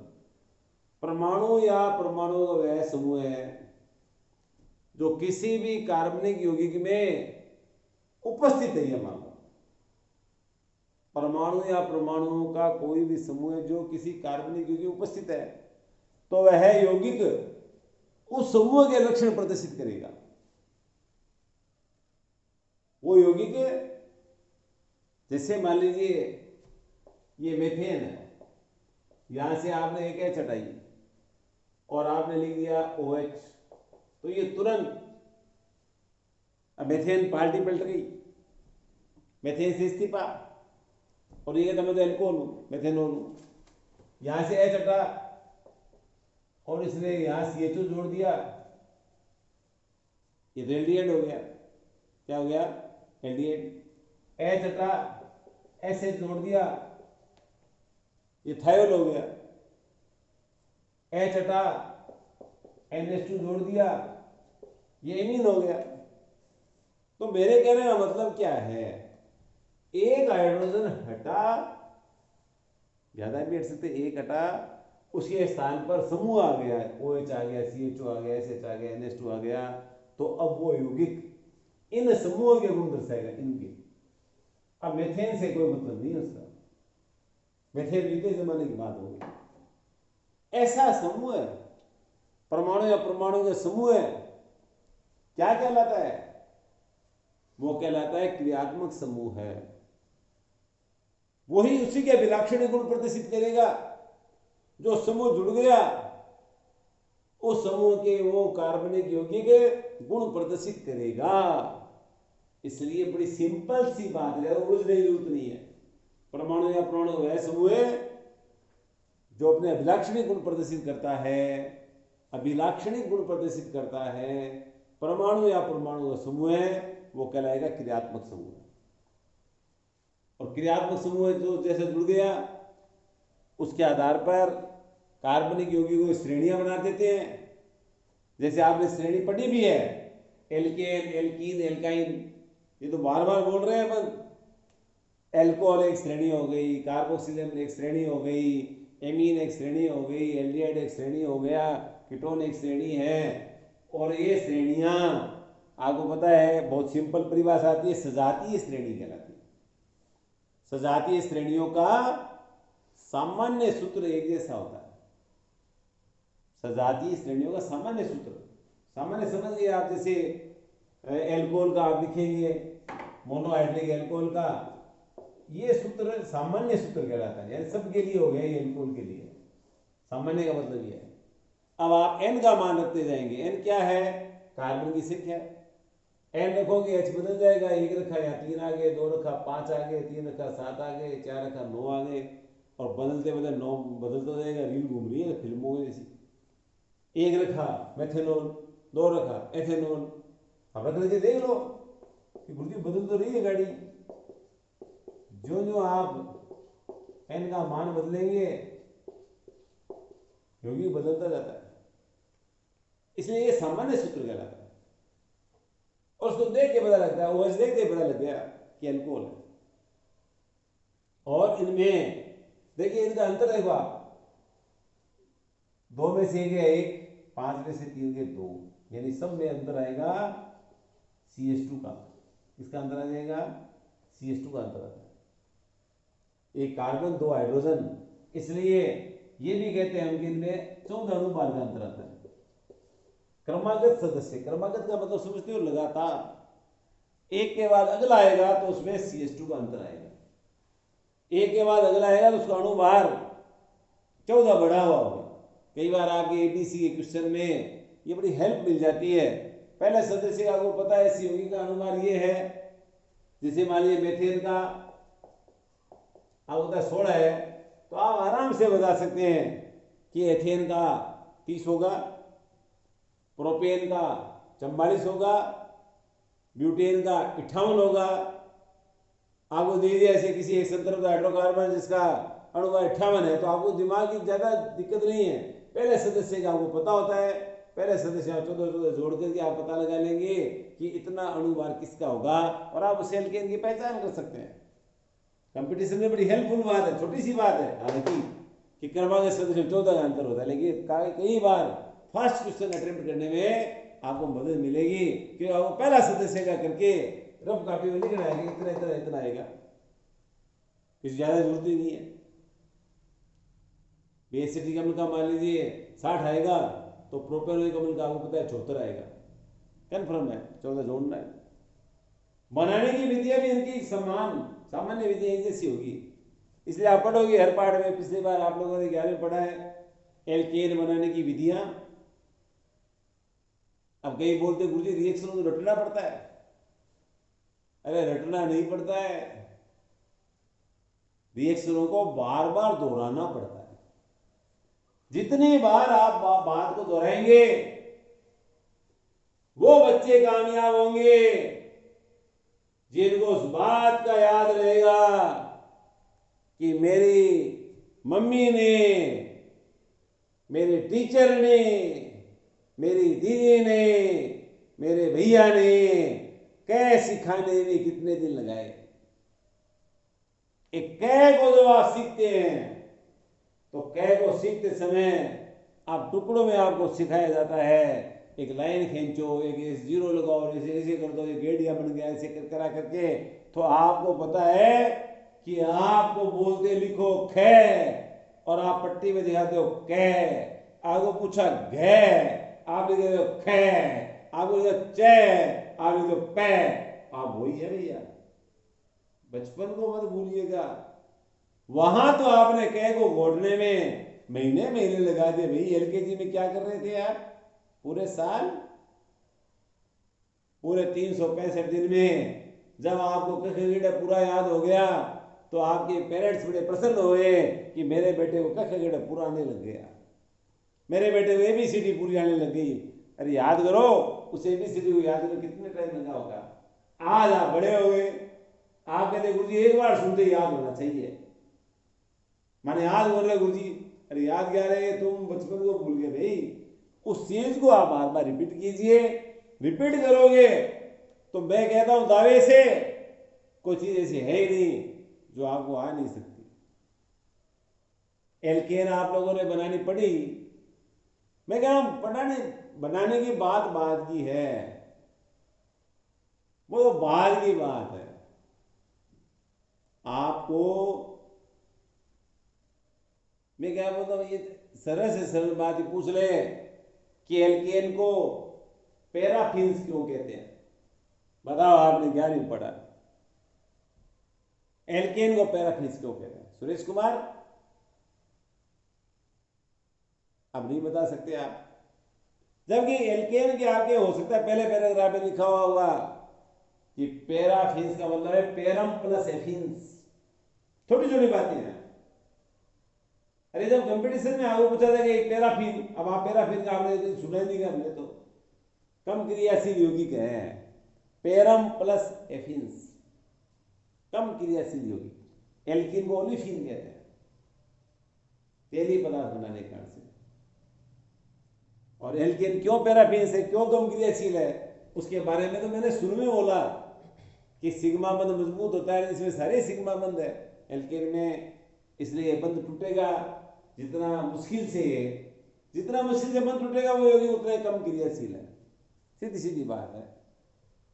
परमाणु या परमाणुओं का वह समूह है जो किसी भी कार्बनिक यौगिक में उपस्थित है। ये मान लो परमाणु या परमाणुओं का कोई भी समूह है जो किसी कार्बनिक यौगिक में उपस्थित है, तो वह यौगिक उस समूह के लक्षण प्रदर्शित करेगा। वो यौगिक, जैसे मान लीजिए ये मेथेन है, यहां से आपने एक एच हटाई और आपने लिख दिया OH, तो ये तुरंत अब मेथेन पार्टी पलट गई, मेथेन से इस्तीफा, और ये कहता मैं तो एल्कोहल हूं, मेथेनॉल हूं। यहां से एच हटा और इसने यहां CHO जोड़ दिया, ये तो एल्डिहाइड हो गया। क्या हो गया, एल्डिहाइड। एच हटा, SH जोड़ दिया, ये थायोल हो गया। H हटा, NH2 जोड़ दिया, ये एमीन हो गया। तो मेरे कहने का मतलब क्या है, एक हाइड्रोजन हटा, ज्यादा भी हट सकते, एक हटा, उसके स्थान पर समूह आ गया, OH आ गया, CHO आ गया, SH आ गया, NH2 आ गया, तो अब वो यौगिक इन समूहों के गुण दर्शाएगा, इनके। अब मेथेन से कोई मतलब नहीं उसका, मेथेन बीते जमाने की बात होगी। ऐसा समूह है, परमाणु या परमाणु के समूह है, क्या कहलाता है, वो कहलाता है क्रियात्मक समूह है। वही उसी के अभिलाक्षणिक गुण प्रदर्शित करेगा। जो समूह जुड़ गया, उस समूह के वो कार्बनिक यौगिक गुण प्रदर्शित करेगा। इसलिए बड़ी सिंपल सी बात है, उलझने की जरूरत नहीं है। परमाणु या परमाणु वह समूह है जो अपने अभिलाक्षणिक गुण प्रदर्शित करता है, अभिलाक्षणिक गुण प्रदर्शित करता है। परमाणु या परमाणु का समूह है, वो कहलाएगा क्रियात्मक समूह। और क्रियात्मक समूह जो जैसे जुड़ गया, उसके आधार पर कार्बनिक यौगिकों की श्रेणियां बना देते हैं। जैसे आपने श्रेणी पढ़ी भी है, एल्केन, एल्कीन, एल्काइन, ये तो बार बार बोल रहे हैं अपन। एल्कोहल एक श्रेणी हो गई, कार्बोक्सिलम एक श्रेणी हो गई, एमीन एक श्रेणी हो गई, एल्डिहाइड एक श्रेणी हो गया, कीटोन एक श्रेणी है। और ये श्रेणियां आपको पता है, बहुत सिंपल परिभाषा आती है, सजातीय श्रेणी कहलाती है। सजातीय श्रेणियों का सामान्य सूत्र एक जैसा होता है। सजातीय श्रेणियों का सामान्य सूत्र, सामान्य समझ गए आप। जैसे एल्कोहल का आप लिखेंगे, मोनोहाइड्रिक एल्कोहल का, ये सूत्र सामान्य सूत्र कहलाता है, यानी सबके लिए हो गया, ये एल्कोहल के लिए। सामान्य का मतलब ये है। अब आप n का मान रखते जाएंगे। n क्या है, कार्बन की संख्या। n रखोगे h बदल जाएगा, 1 रखा या 3 आ गए, 2 रखा 5 आ गए, 3 रखा 7 आ गए, 4 रखा 9 आ गए, और बदलते बदलते 9 बदलता जाएगा। रील घूम रही है फिल्मों में जैसी। 1 रखा मेथेनॉल, 2 रखा एथेनॉल। अब रख के देख लो कि गुरुजी बदल तो रही है गाड़ी। जो जो आप n का मान बदलेंगे, यौगिक बदलता जाता है। इसलिए ये सामान्य सूत्र कहलाता है। और उसको देख के पता लगता है, OH देख के पता लग गया कि अल्कोहल है। और इनमें देखिए, इनका अंतर देखो आप, 2 में से 1 है 1, 5 में से 3 के 2, यानी सब में अंतर आएगा CH2 का। इसका अंतर आ जाएगा, CH2 का अंतर आता है। एक कार्बन 2 हाइड्रोजन, इसलिए ये भी कहते हैं हम कि इनमें 14 अणुभार का अंतर आता है। क्रमागत सदस्य, क्रमागत का मतलब समझते हो, लगातार एक के बाद अगला आएगा तो उसमें CH2 का अंतर आएगा। एक के बाद अगला आएगा तो उसका अणुभार 14 बढ़ा हुआ होगा। कई बार आपके ABC के क्वेश्चन में ये बड़ी हेल्प मिल जाती है। पहले सदस्य का आपको पता है, इस यौगिक का अणुभार ये है। जैसे मान लीजिए मेथेन का आपको 16 है, तो आप आराम से बता सकते हैं कि एथेन का 30 होगा, प्रोपेन का 44 होगा, ब्यूटेन का 58 होगा। आपको दे दिया ऐसे किसी एक संदर्भ हाइड्रोकार्बन जिसका अणुभार 58 है, तो आपको दिमाग की ज़्यादा दिक्कत नहीं है। पहले सदस्य का आपको पता होता है, पहले सदस्य 14 जोड़ करके आप पता लगा लेंगे कि इतना अणुभार किसका होगा, और आप उस एल्केन की पहचान कर सकते हैं। कंपटीशन में बड़ी हेल्पफुल बात है, छोटी सी बात है हालांकि, कि क्रमागत सदस्य 14 का अंतर होता है। लेकिन कई बार फर्स्ट क्वेश्चन अटेम्प्ट करने में आपको मदद मिलेगी कि आपको पहला सदस्य का करके रफ कॉपी में लिखना है कि इतना इतना इतना आएगा, किसी ज़्यादा जरूरत ही नहीं है। एसिटिक अम्ल का मान लीजिए 60 आएगा, तो प्रोपेनोइक अम्ल का आपको पता है 74 आएगा। कन्फर्म है, 14 जोड़ना है। बनाने की विधियां भी इनकी सामान्य विधियां एक जैसी होगी। इसलिए आप पढ़ोगे हर पाठ में, पिछली बार आप लोगों ने 11 में पढ़ा है एल्केन बनाने की विधियां। अब कई बोलते गुरुजी रिएक्शन को रटना पड़ता है। अरे रटना नहीं पड़ता है, रिएक्शनों को बार बार दोहराना पड़ता है। जितनी बार आप बात को दोहराएंगे, वो बच्चे कामयाब होंगे जिनको उस बात का याद रहेगा कि मेरी मम्मी ने, मेरे टीचर ने, मेरी दीदी ने, मेरे भैया ने कै सिखाने में कितने दिन लगाए। एक कै को जब आप सीखते हैं तो कै को सीखते समय आप टुकड़ों में आपको सिखाया जाता है, एक लाइन खींचो, एक जीरो लगाओ, ऐसे ऐसे कर दो, ये गेड़िया बन गया, ऐसे करा करके, तो आपको पता है कि आपको बोलते लिखो खे और आप पट्टी में दिखाते हो कै। आपको पूछा घे, आप लिखे हो खे, आपको लिखे चे, आप लिखे पै। आप वही है भैया, बचपन को मत भूलिएगा। वहां तो आपने कै को घोटने में महीने महीने लगा दिए। भाई एलकेजी में क्या कर रहे थे आप पूरे साल, पूरे 365 दिन में जब आपको कख पूरा याद हो गया तो आपके पेरेंट्स बड़े प्रसन्न हुए कि मेरे बेटे को कख पूरा आने लग गया, मेरे बेटे को एबीसीडी पूरी आने लग गई। अरे याद करो, उस एबीसीडी को याद करो कितने टाइम लगा होगा। आज आप बड़े हो गए, आप कहते गुरु जी एक बार सुनते याद होना चाहिए, माने याद बोल रहे गुरु जी, अरे याद क्या रहे, तुम बचपन को भूल गए। भाई उस चीज को आप बार बार रिपीट कीजिए, रिपीट करोगे तो मैं कहता हूं दावे से कोई चीज ऐसी है ही नहीं जो आपको आ नहीं सकती। एलकेन आप लोगों ने बनानी पड़ी, मैं कह रहा हूं बनाने की बात बाद की है, वो तो बाद की बात है। आपको मैं क्या बोलता हूं, ये सरल से सरल बात ही पूछ ले कि एल्केन को पैराफिन्स क्यों कहते हैं, बताओ, आपने क्या नहीं पढ़ा। एल्केन को पैराफिन्स क्यों कहते हैं सुरेश कुमार, अब नहीं बता सकते आप, जबकि एल्केन के आपके हो सकता है पहले पैराग्राफ में लिखा हुआ होगा कि पैराफिन्स का मतलब है पैरम प्लस एफिन्स। छोटी छोटी बातें हैं। अरे जब कंपटीशन में आपको पूछा जाएगा एक पैराफिन, अब आप पैराफिन का आपने सुना ही नहीं, हमने तो कम क्रियाशील यौगिक है, पैरम प्लस एफिन्स, कम क्रियाशील यौगिक। एल्किन को ओलिफिन कहते हैं, तेली पदार्थ बनाने के कारण से। और एल्किन क्यों पैराफिन से क्यों कम क्रियाशील है, उसके बारे में तो मैंने शुरू में बोला कि सिग्मा बंध मजबूत होता है, इसमें सारे सिग्मा बंध है एल्किन में, इसलिए बंध टूटेगा जितना मुश्किल से बंध टूटेगा वो यौगिक उतना कम क्रियाशील है, सीधी सीधी बात है।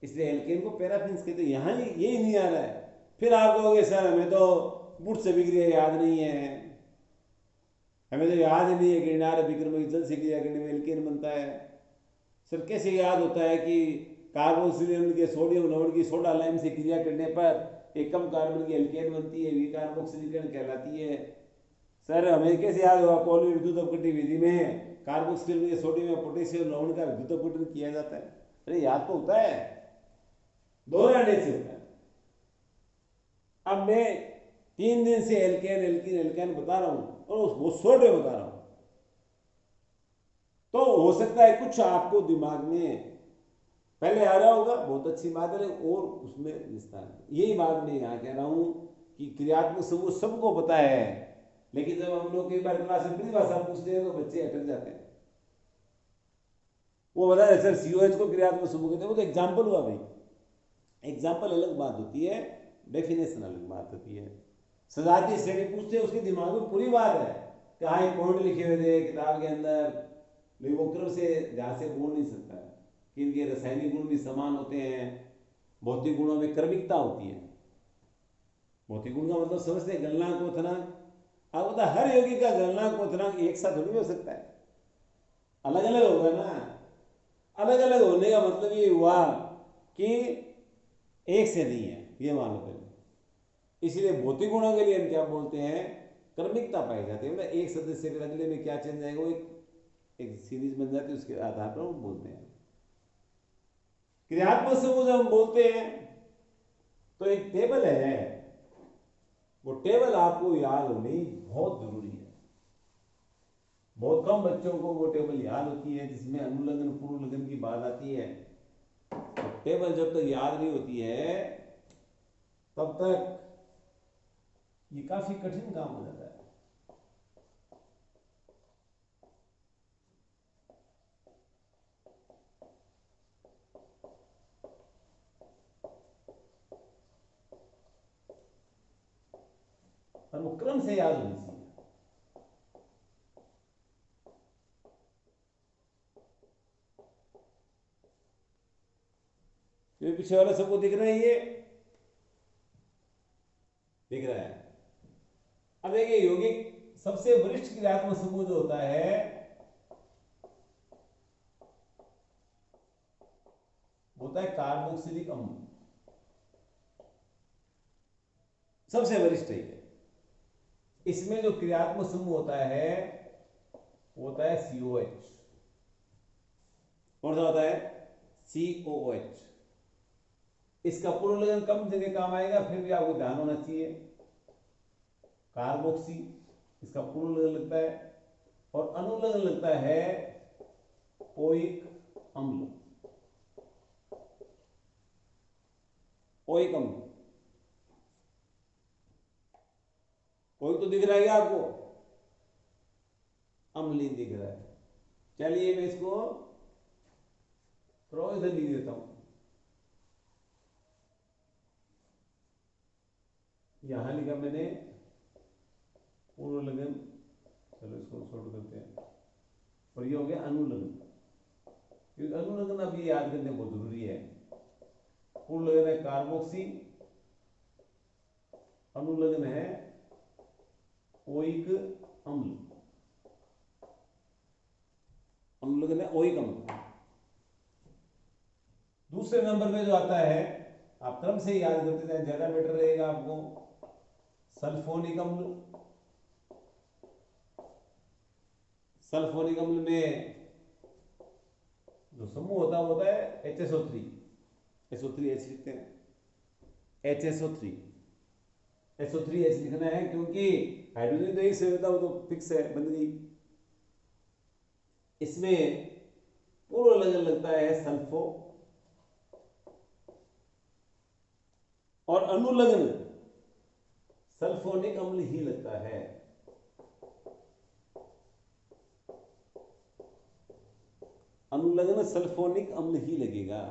इसलिए एल्केन को पैराफिन्स कहते हैं। यहाँ ये नहीं आ रहा है। फिर आप कहोगे सर हमें तो बुट से विक्रिया याद नहीं है, हमें तो याद ही नहीं है कि नार विक्रम जल से क्रिया करने में एल्केन बनता है। सर कैसे याद होता है कि कार्बोक्सिलेन के सोडियम लवण की सोडा लाइम से क्रिया करने पर एक कम कार्बन की एल्केन बनती है, कार्बोक्सिलीकरण कहलाती है। सर हमें कैसे याद होगा, पॉली विद्युत अपघटन विधि में कार्बोक्सिल के सोडियम या पोटेशियम लवण का विद्युत अपघटन किया जाता है। अरे याद तो होता है, दोहराने से होता है। अब मैं 3 दिन से एल्केन एल्किन एल्केन बता रहा हूं और वो शॉर्ट में बता रहा हूं, तो हो सकता है कुछ आपको दिमाग में पहले आ रहा होगा, बहुत अच्छी बात है, और उसमें विस्तार। यही बात मैं यहां कह रहा हूं कि क्रियात्मक समूह सबको पता है, लेकिन जब हम लोग कई बार क्लास में परिभाषा पूछते हैं तो बच्चे अटक जाते हैं। वो बता रहे सर सीओएच को क्रियात्मक समूह कहते हैं, वो तो एग्जाम्पल हुआ भाई, एग्जाम्पल अलग बात होती है, डेफिनेशन अलग बात होती है। सजाती श्रेणी पूछते हैं, उसके दिमाग में पूरी बात है, कहाँ पॉइंट लिखे हुए थे किताब के अंदर, लेकिन वो क्रम से ध्यान से बोल नहीं सकता है कि इनके रासायनिक गुण भी समान होते हैं, भौतिक गुणों में क्रमिकता होती है। भौतिक गुण का मतलब समझते हैं गलनांक क्वथनांक। अब होता हर यौगिक का गलनांक क्वथनांक एक साथ थोड़ी हो सकता है, अलग अलग होगा ना। अलग अलग होने का मतलब ये हुआ कि एक से नहीं है, ये मान लो पहले। इसलिए भौतिक गुणों के लिए हम क्या बोलते हैं, क्रमिकता पाई जाती है, मतलब एक सदस्य फिर अगले में क्या चेंज आएगा, वो एक सीरीज बन जाती है, उसके आधार पर हम बोलते हैं। क्रियात्मक समूह जब हम बोलते हैं तो एक टेबल है, वो टेबल आपको याद होनी बहुत जरूरी है। बहुत कम बच्चों को वो टेबल याद होती है जिसमें अनुलग्न पूर्वलग्न की बात आती है। टेबल जब तक याद नहीं होती है तब तक ये काफी कठिन काम हो जाता है। और वो क्रम से याद होनी चाहिए। ये पीछे वाला सबको दिख रहा है, ये दिख रहा है। अब देखिए यौगिक सबसे वरिष्ठ क्रियात्मक समूह जो होता है होता है कार्बोक्सिलिक अम्ल, सबसे वरिष्ठ है। इसमें जो क्रियात्मक समूह होता है वो होता है COH। कौन सा होता है? COOH। इसका पूर्ण लगन कम जगह काम आएगा, फिर भी आपको ध्यान होना चाहिए। कार्बोक्सी इसका पूर्ण लगन लगता है, और अनुलग्न लगता है ओइक अम्ल। ओइक अम्ल, ओइक तो दिख रहा है क्या आपको? अम्लीन दिख रहा है। चलिए मैं इसको थोड़ा इधर लिख देता हूं, यहां लिखा मैंने पूर्ण लगन। चलो इसको शॉर्ट करते हैं, और ये हो गया अनुलग्न, क्योंकि अनुलग्न अभी याद करने बहुत जरूरी है। पूर्ण लगन है कार्बोक्सी, अनुलग्न है ओइक अम्ल, अनुलग्न है ओइक अम्ल। दूसरे नंबर पे जो आता है, आप क्रम से याद करते जाए, ज्यादा बेटर रहेगा आपको। सल्फोनिक अम्ल, सल्फोनिक अम्ल में जो समूह होता है HSO3। SO3H लिखते हैं, HSO3। SO3H लिखना है क्योंकि हाइड्रोजन तो एक से होता, वो तो फिक्स है, बन गई। इसमें पूर्ण लगन लगता है सल्फो, और अनुलग्न सल्फोनिक अम्ल ही लगता है। अनुलग्न सल्फोनिक अम्ल ही लगेगा।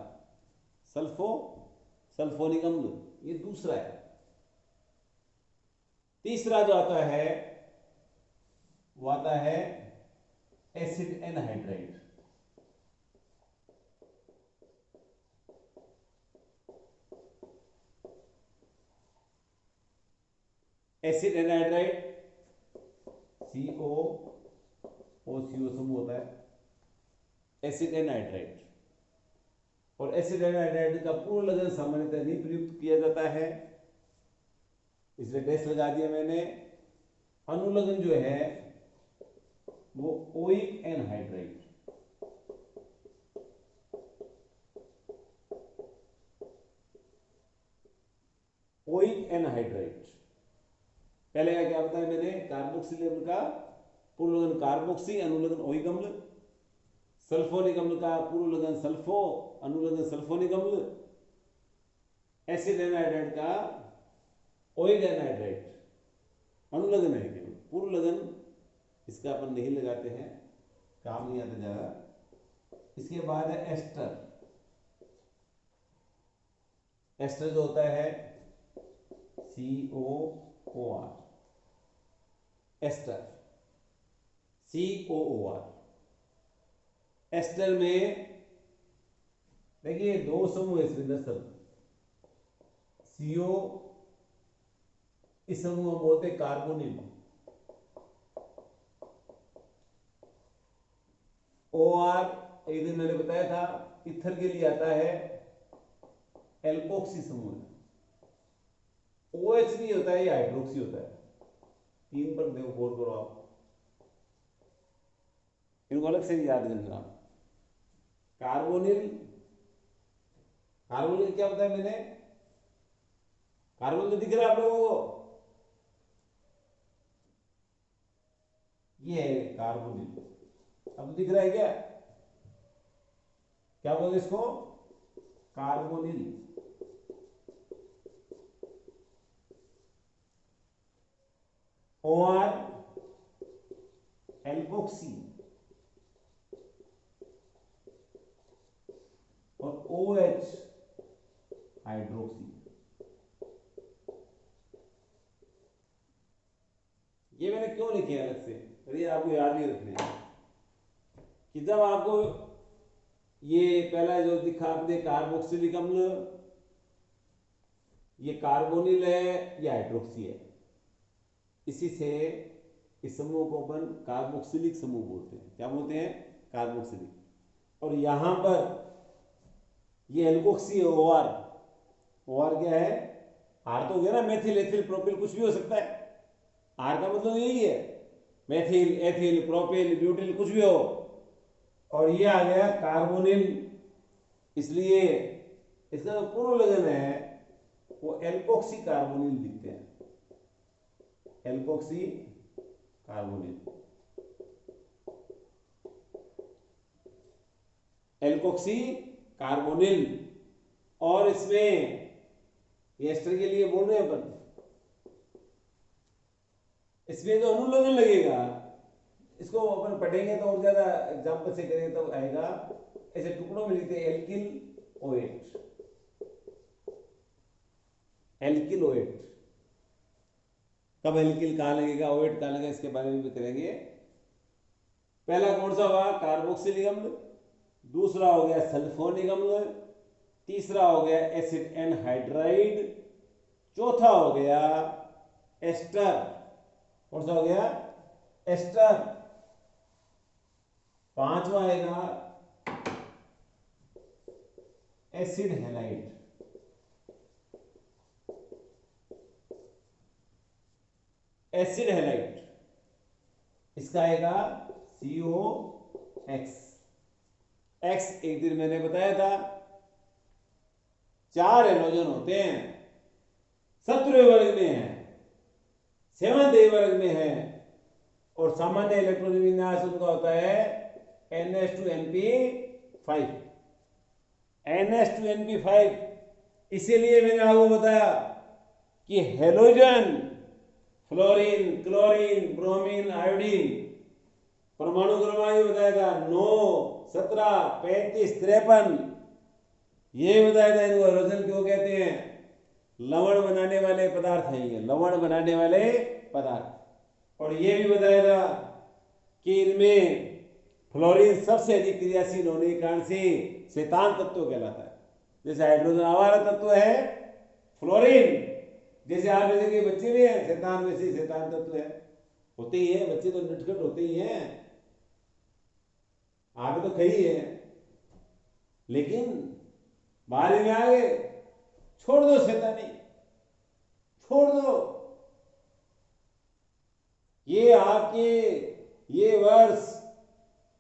सल्फोनिक अम्ल, ये दूसरा है। तीसरा जो आता है वो आता है acid anhydride. Acid anhydride COO समूह होता है एसिड एनहाइड्राइड। और एसिड एनहाइड्राइड का पूर्ण लगन सामान्यतः नहीं प्रयुक्त किया जाता है, इसलिए डैश लगा दिया मैंने। अनुलग्न जो है वो ओइक एनहाइड्राइड। ओइक एनहाइड्राइड पहले का क्या बताया मैंने? कार्बोक्सिल अम्ल का पूर्ण लगन कार्बोक्सी, अनुलग्न ओइक अम्ल। सल्फोनिक अम्ल का पूर्ण लगन सल्फो, अनुलग्न सल्फोनिक अम्ल। एसिड एनहाइड्राइड का ओइक एनहाइड्राइड, अनुलग्न है केवल, पूर्ण लगन इसका अपन नहीं लगाते हैं, काम नहीं आता ज्यादा। इसके बाद है एस्टर। एस्टर जो होता है COOR, एस्टर COOR। एस्टर में देखिए दो समूह इसमें दरअसल, CO इस समूह में बोलते कार्बोनिल, OR एक दिन मैंने बताया था इथर के लिए आता है एल्कोक्सी समूह। OH नहीं होता है, ये हाइड्रोक्सी होता है। 3 पर देखो, गौर करो आप, इनको अलग से याद करना। कार्बोनिल, कार्बोनिल क्या बताया मैंने? कार्बोनिल दिख रहा है आप लोगों को? ये है कार्बोनिल, अब दिख रहा है क्या? क्या बोलते इसको? कार्बोनिल। OR एल्कोक्सी, और OH हाइड्रोक्सी। ये मैंने क्यों लिखे अलग से, अरे आपको याद नहीं रखने कि जब आपको ये पहला जो दिखा आपने कार्बोक्सिलिक अम्ल, ये कार्बोनिल है, ये हाइड्रोक्सी है, इसी से इस समूह को अपन कार्बोक्सिलिक समूह बोलते हैं। क्या बोलते हैं? कार्बोक्सिलिक। और यहां पर ये एल्कोक्सी ओआर, ओआर क्या है? आर तो हो गया ना, मेथिल एथिल प्रोपिल, कुछ भी हो सकता है। आर का मतलब यही है, मेथिल एथिल प्रोपिल ब्यूटिल कुछ भी हो। और ये आ गया कार्बोनिल, इसलिए इसका जो पूर्ण लगन है वो एल्कोक्सी कार्बोनिल लिखते हैं, एल्कोक्सी कार्बोनिल, एल्कोक्सी कार्बोनिल। और इसमें एस्टर के लिए बोल रहे हैं अपन, इसमें जो अनुलग्न लगेगा इसको अपन पढ़ेंगे तो और ज्यादा एग्जाम्पल से करेंगे तो आएगा। ऐसे टुकड़ों में लिखते हैं एल्किल ओएट, एल्किल ओएट। कब एल्किल कहां लगेगा, ओएट कहां लगेगा, इसके बारे में भी करेंगे। पहला कौन सा हुआ? कार्बोक्सिलिक अम्ल। दूसरा हो गया सल्फोनिक अम्ल। तीसरा हो गया एसिड एनहाइड्राइड। चौथा हो गया एस्टर। कौन सा हो गया? एस्टर। पांचवा आएगा एसिड हैलाइड। एसिड हैलाइड इसका आएगा COX। एक्स एक दिन मैंने बताया था 4 हेलोजन होते हैं, 17वें वर्ग में है, 7वें वर्ग में है, और सामान्य इलेक्ट्रॉन विन्यास उनका होता है NH2NP5, NH2NP5। इसीलिए मैंने आपको बताया कि halogen fluorine, chlorine, bromine, iodine, परमाणु क्रमांक बताया था 9, 17, 35, 53। ये बताया था इनको हेलोजन क्यों कहते हैं? लवण बनाने वाले पदार्थ हैं, ये लवण बनाने वाले पदार्थ। और ये भी बताया था कि इनमें फ्लोरीन सबसे अधिक क्रियाशील होने के कारण से श्वेतांत तत्व कहलाता है। जैसे हाइड्रोजन आवारा तत्व है फ्लोरीन, जैसे आप जैसे के बच्चे भी हैं शैतान, वैसे शैतान तत्व है, होते ही है, बच्चे तो नटखट होते ही हैं, आप तो कही है, लेकिन बाहर में आ गए, छोड़ दो शैतानी, छोड़ दो। ये आपके ये वर्ष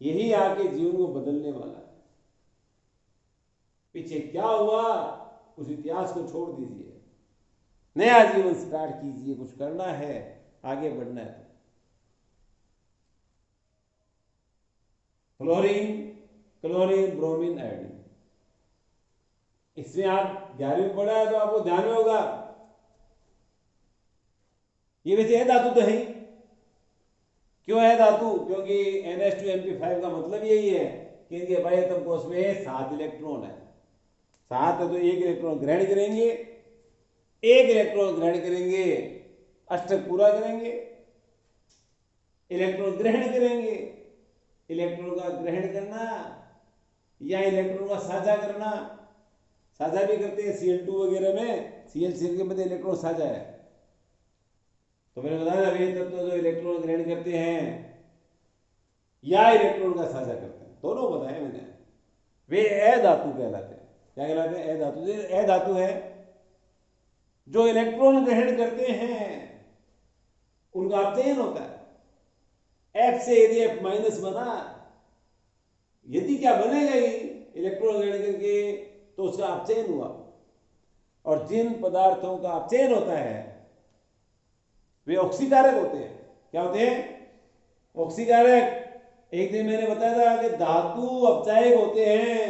यही आपके जीवन को बदलने वाला है। पीछे क्या हुआ उस इतिहास को छोड़ दीजिए, नया जीवन स्टार्ट कीजिए। कुछ करना है, आगे बढ़ना है। फ्लोरीन, क्लोरीन, ब्रोमीन, आयोडीन, इसमें आप 11वीं में पढ़ा है तो आपको ध्यान में होगा। ये वैसे है धातु तो है ही। क्यों है धातु? क्योंकि NH2NP5 का मतलब यही है कि इनके बाह्यतम कोश में 7 इलेक्ट्रॉन है। 7 है तो 1 इलेक्ट्रॉन ग्रहण करेंगे, 1 इलेक्ट्रॉन ग्रहण करेंगे, अष्टक पूरा करेंगे, इलेक्ट्रॉन ग्रहण करेंगे। इलेक्ट्रॉन का ग्रहण करना या इलेक्ट्रॉन का साझा करना, साझा भी करते हैं Cl2 वगैरह में, Cl के मध्य इलेक्ट्रॉन साझा है। तो मैंने बताया वे तत्व जो इलेक्ट्रॉन ग्रहण करते हैं या इलेक्ट्रॉन का साझा करते हैं, दोनों बताया मैंने, वे अधातु कहलाते हैं। क्या कहलाते हैं? अधातु। अधातु है जो इलेक्ट्रॉन ग्रहण करते हैं उनका अपचयन होता है। F से यदि F माइनस बना, यदि क्या बनेगा ही इलेक्ट्रॉन ग्रहण करके, तो उसका अपचयन हुआ। और जिन पदार्थों का अपचयन होता है वे ऑक्सीकारक होते हैं। क्या होते हैं? ऑक्सीकारक। एक दिन मैंने बताया था कि धातु अपचायक होते हैं,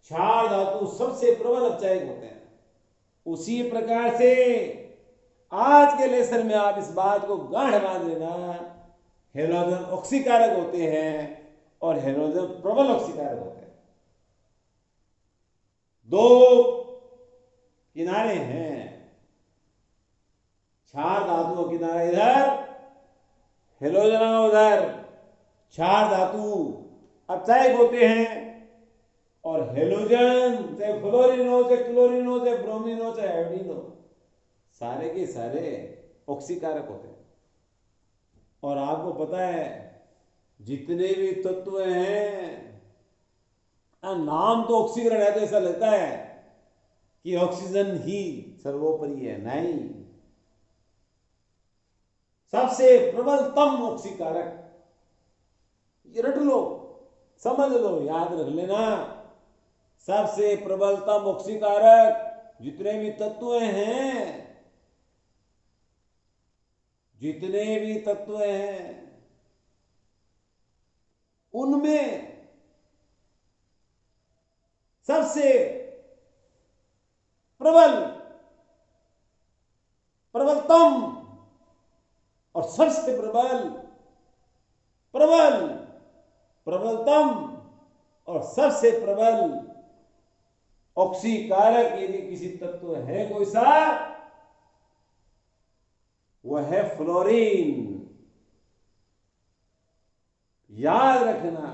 क्षार धातु सबसे प्रबल अपचायक होते हैं। उसी प्रकार से आज के लेसन में आप इस बात को गाढ़ बांध लेना, हेलोजन ऑक्सीकारक होते हैं और हेलोजन प्रबल ऑक्सीकारक होते हैं। दो किनारे हैं, क्षार धातु का किनारा इधर हेलोजन उधर 4 धातु अपचायक होते हैं, और हेलोजन चाहे फ्लोरीन हो, चाहे क्लोरीन हो, चाहे ब्रोमीन हो, चाहे आयोडीन हो, सारे के सारे ऑक्सीकारक होते हैं। और आपको पता है जितने भी तत्व हैं, नाम तो ऑक्सीकरण है तो ऐसा लगता है कि ऑक्सीजन ही सर्वोपरि है, नहीं। सबसे प्रबलतम ऑक्सीकारक, ये रट लो, समझ लो, याद रख लेना, सबसे प्रबलतम ऑक्सीकारक जितने भी तत्व हैं, जितने भी तत्व हैं, उनमें सबसे प्रबलतम और सबसे प्रबलतम और सबसे प्रबल ऑक्सीकारक यदि किसी तत्व है कोई सा, वह है फ्लोरीन। याद रखना,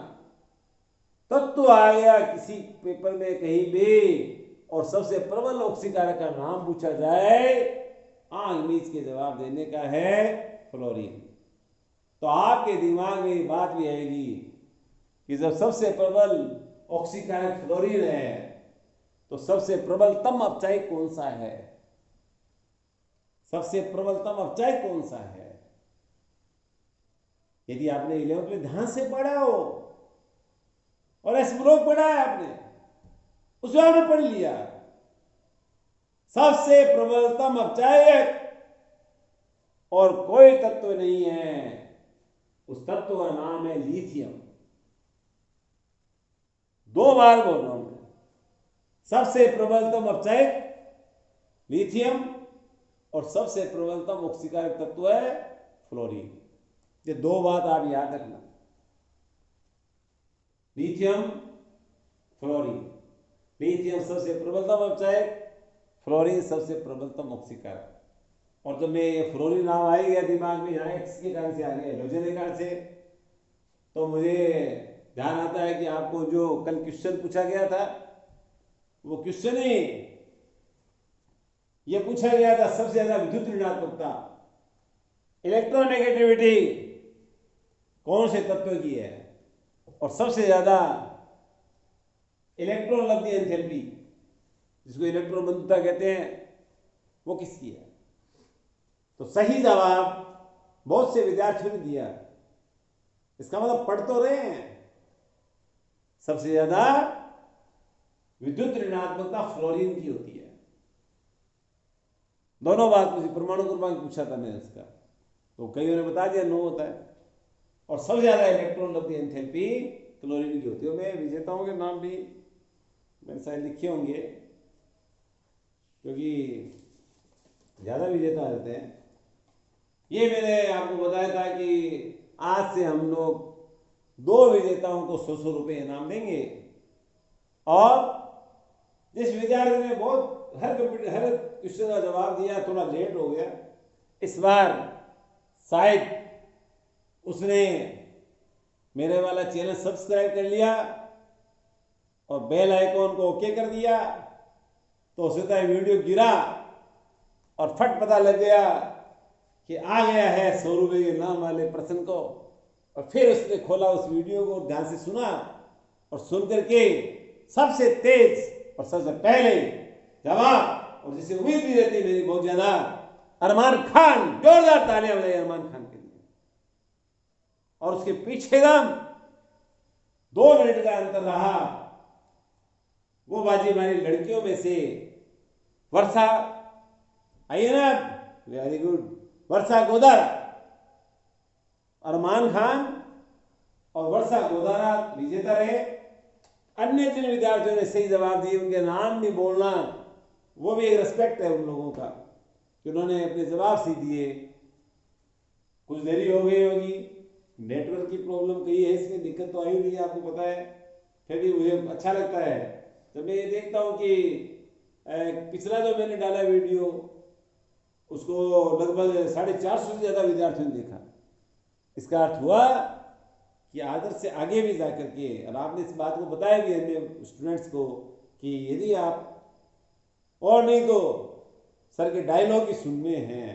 तत्व आ गया किसी पेपर में कहीं भी और सबसे प्रबल ऑक्सीकारक का नाम पूछा जाए, आंख मीच के जवाब देने का है फ्लोरीन। तो आपके दिमाग में ये बात भी आएगी कि जब सबसे प्रबल ऑक्सीकारक फ्लोरीन है तो सबसे प्रबलतम अपचायक कौन सा है? सबसे प्रबलतम अपचायक कौन सा है? यदि आपने 11th में ध्यान से पढ़ा हो और एस्ब्रोक पढ़ा है आपने, उसमें आपने पढ़ लिया, सबसे प्रबलतम अपचायक और कोई तत्व नहीं है, उस तत्व का नाम है लिथियम। 2 बार बोल रहा हूं मैं, सबसे प्रबलतम अपचायक लिथियम और सबसे प्रबलतम ऑक्सीकारक तत्व है फ्लोरीन। ये 2 बात आप याद रखना, लिथियम फ्लोरीन। लिथियम सबसे प्रबलतम अपचायक, फ्लोरीन सबसे प्रबलतम ऑक्सीकारक। और जब मैं ये फ्लोरीन नाम आ गया दिमाग में, यहाँ एक्स के कारण से आ गया, हेलोजन के कारण से, तो मुझे ध्यान आता है कि आपको जो कल क्वेश्चन पूछा गया था, वो क्वेश्चन ही ये पूछा गया था, सबसे ज्यादा विद्युत ऋणात्मकता, इलेक्ट्रोनेगेटिविटी कौन से तत्व की है, और सबसे ज्यादा इलेक्ट्रॉन लब्धि एंथैल्पी, जिसको इलेक्ट्रॉन बंधुता कहते हैं, वो किसकी है? तो सही जवाब बहुत से विद्यार्थियों ने दिया। इसका मतलब पढ़ तो रहे हैं। सबसे ज्यादा विद्युत ऋणात्मकता फ्लोरीन की होती है। दोनों बात मुझे परमाणु क्रमांक पूछा था मैंने इसका, तो कईयों ने बता दिया 9 होता है। और सबसे ज्यादा इलेक्ट्रॉन लब्धि एंथैल्पी क्लोरीन की होती है। मैं विजेताओं के नाम भी मैंने शायद लिखे होंगे, क्योंकि ज्यादा विजेता रहते हैं। ये मैंने आपको बताया था कि आज से हम लोग 2 विजेताओं को 100 रुपये इनाम देंगे। और जिस विद्यार्थी ने बहुत हर क्वेश्चन का जवाब दिया, थोड़ा लेट हो गया, इस बार शायद उसने मेरे वाला चैनल सब्सक्राइब कर लिया और बेल आइकॉन को ओके कर दिया, तो सीधा वीडियो गिरा और फट पता लग गया कि आ गया है 100 रुपये के नाम वाले पर्सन को। और फिर उसने खोला उस वीडियो को, ध्यान से सुना, और सुन करके सबसे तेज और सबसे पहले जवाब, और जिसे उम्मीद भी रहती है मेरी बहुत ज्यादा, अरमान खान। जोरदार तालियां बजाइए अरमान खान के लिए। और उसके पीछे दम 2 मिनट का अंतर रहा। वो बाजी हमारी लड़कियों में से वर्षा, आइए ना, वेरी गुड, वर्षा गोदारा, अरमान खान और वर्षा गोदारा विजेता रहे। अन्य जिन विद्यार्थियों ने सही जवाब दिए, उनके नाम भी बोलना, वो भी एक रिस्पेक्ट है उन लोगों का कि उन्होंने अपने जवाब सही दिए। कुछ देरी हो गई होगी, नेटवर्क की प्रॉब्लम कही है, इसमें दिक्कत तो आई हुई है, आपको पता है। फिर भी मुझे अच्छा लगता है जब मैं ये देखता हूँ कि पिछला जो मैंने डाला वीडियो, उसको लगभग 450 से ज़्यादा विद्यार्थियों ने देखा। इसका अर्थ हुआ कि आदर्श से आगे भी जा करके, और आपने इस बात को बताया भी अन्य स्टूडेंट्स को कि यदि आप और नहीं तो सर के डायलॉग ही सुनने हैं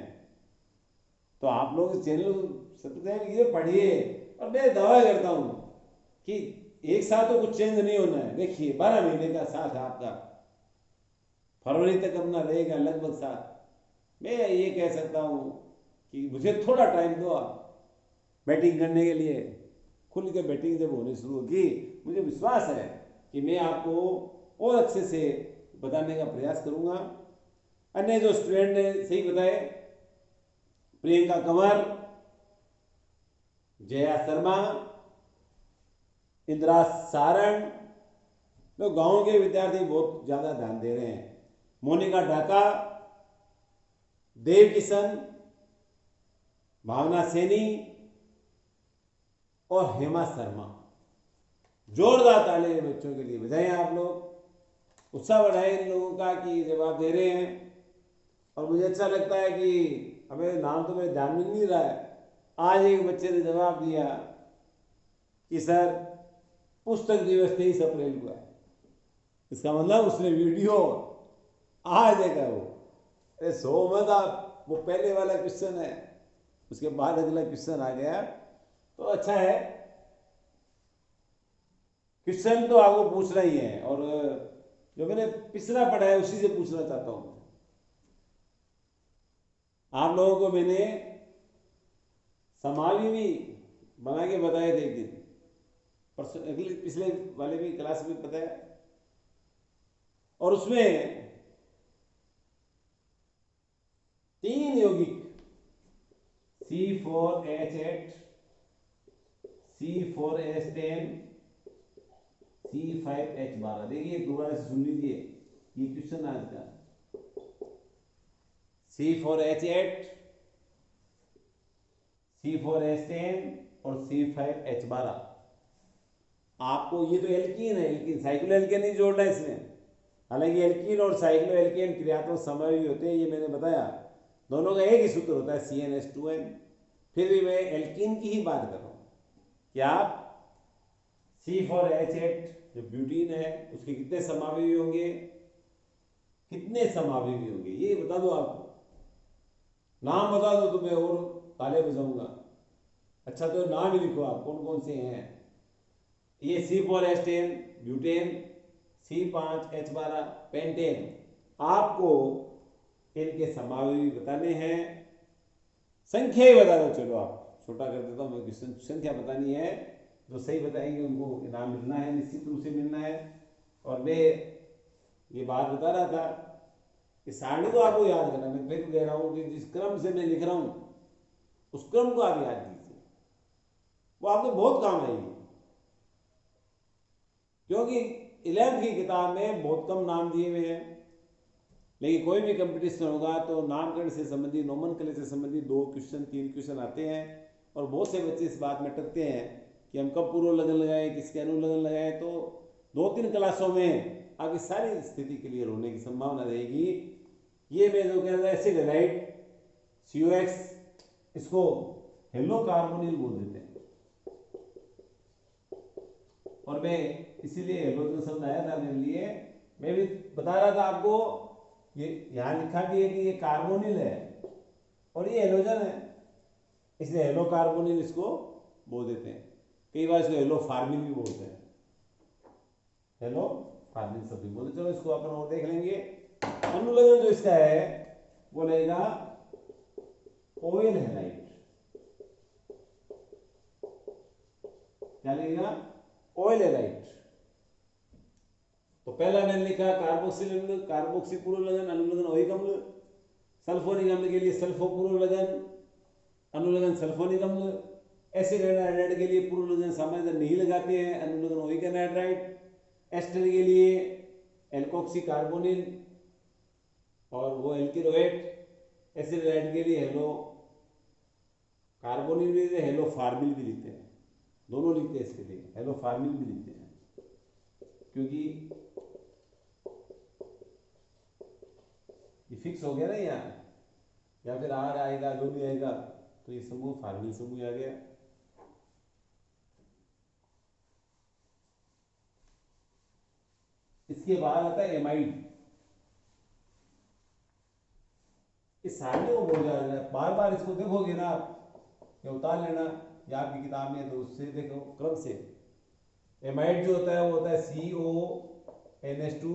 तो आप लोग इस चैनल सत्यदेव ये पढ़िए। और मैं दावा करता हूँ कि एक साथ तो कुछ चेंज नहीं होना है। देखिए 12 महीने का साथ है आपका, फरवरी तक अपना रहेगा लगभग साथ। मैं ये कह सकता हूँ कि मुझे थोड़ा टाइम दो आप बैटिंग करने के लिए। खुल के बैटिंग जब होनी शुरू होगी, मुझे विश्वास है कि मैं आपको और अच्छे से बताने का प्रयास करूँगा। अन्य जो स्टूडेंट ने सही बताए, प्रियंका कंवर, जया शर्मा, इंदिरा सारण, तो गांव के विद्यार्थी बहुत ज़्यादा ध्यान दे रहे हैं। मोनिका ढाका, देव किशन, भावना सैनी और हेमा शर्मा। जोरदार ताली हैं बच्चों के लिए, बधाई आप लोग। उत्साह बढ़ाए इन लोगों का कि जवाब दे रहे हैं। और मुझे अच्छा लगता है कि हमें नाम तो मेरे ध्यान में नहीं रहा है, आज एक बच्चे ने जवाब दिया कि सर पुस्तक दिवस 23 अप्रैल को है। इसका मतलब उसने वीडियो आज देखा वो। अरे सो मत आप, वो पहले वाला क्वेश्चन है, उसके बाद अगला क्वेश्चन आ गया तो अच्छा है। क्वेश्चन तो आपको पूछना ही है, और जो मैंने पिछला पढ़ा है उसी से पूछना चाहता हूं। आप लोगों को मैंने समावि भी बना के बताए थे एक दिन, परसों अगले पिछले वाले भी क्लास में बताया। और उसमें 3 यौगिक C4H8, C4S10, C5H12। देखिए दोबारा से सुन लीजिए, ये क्वेश्चन आज का। C4H8, C4S10 और C5H12। आपको ये तो एल्कीन है, लेकिन साइक्लो एल्केन नहीं जोड़ना है इसमें। हालांकि एल्कीन और साइक्लो एल्केन क्रियात्मक समायोगी होते हैं, ये मैंने बताया। दोनों का एक ही सूत्र होता है CnH2n। फिर भी मैं एल्कीन की ही बात कर रहा हूँ कि आप C4H8 जो ब्यूटीन है उसके कितने समावेशी होंगे, कितने समावेशी होंगे ये बता दो। आपको नाम बता दो तो मैं और ताले बजाऊंगा। अच्छा तो नाम ही लिखो आप कौन कौन से हैं। ये C4H10 ब्यूटेन, C5H12 पेंटेन। आपको इनके समावेशी बताने हैं। संख्या ही बता दो, चलो आप छोटा कर देता हूँ मैं, संख्या बतानी है। जो सही बताएंगे उनको इनाम मिलना है, निश्चित रूप से मिलना है। और मैं ये बात बता रहा था कि सारणी को आपको याद करना। मैं फिर कह रहा हूँ कि जिस क्रम से मैं लिख रहा हूँ उस क्रम को आप याद कीजिए, वो आपको बहुत काम आएगी। क्योंकि 11वीं की किताब में बहुत कम नाम दिए हुए हैं, लेकिन कोई भी कंपटीशन होगा तो नामकरण से संबंधित, नोमेनक्लेचर से संबंधित 2 क्वेश्चन 3 क्वेश्चन आते हैं। और बहुत से बच्चे इस बात में अटकते हैं कि हम कब पूर्व लगन लगाएं, किसके अनुलगन लगाएं। तो 2-3 क्लासों में आपकी सारी स्थिति क्लियर होने की संभावना रहेगी। ये मैं जो कह रहा था एसिड हैलाइड COX, इसको हेलो कार्बोनिल बोल देते हैं। और मैं इसीलिए हेलोजन शब्द आया था मेरे लिए। मैं भी बता रहा था आपको, ये यहाँ लिखा भी है कि ये कार्बोनिल है और ये हेलोजन है, इसलिए हेलो कार्बोनिल इसको बोल देते हैं। कई बार इसको हेलो फार्मिल भी बोलते हैं, हेलो फार्मिल शब्द भी बोलते। चलो इसको अपन और देख लेंगे। अनुलग्न जो इसका है वो लगेगा ऑयल हैलाइड। क्या लगेगा? Oil halide. तो पहला मैंने लिखा कार्बोक्सिल अम्ल, कार्बोक्सी पूर्व लगन, अनुलग्न ओइक अम्ल। सल्फोनिक अम्ल के लिए सल्फो पूर्व लगन, अनुलग्न सल्फोनिक अम्ल। एसिड एनाहाइड्राइड के लिए पूर्व लगन सामान्यतः नहीं लगाते हैं, अनुलग्न ओइक एनाहाइड्राइड। एस्टर के लिए एल्कोक्सी कार्बोनिल और वो एल्किल OH। एसिड एनाहाइड के लिए हेलो कार्बोनिल भी लिखते हैं, हेलो फार्मिल भी लिखते हैं, दोनों लिखते हैं इसके लिए, हेलो फार्मिल भी लिखते हैं। क्योंकि ये फिक्स हो गया ना यहाँ, या फिर आर आएगा जो भी आएगा, तो ये समूह फार्मिल समूह आ गया। इसके बाद आता है एमाइड। इस सारणी को बोल जा रहा है, बार बार इसको देखोगे ना आप, या उतार लेना या आपकी किताब में, तो उससे देखो क्रम से। एमाइड जो होता है वो होता है CONH2,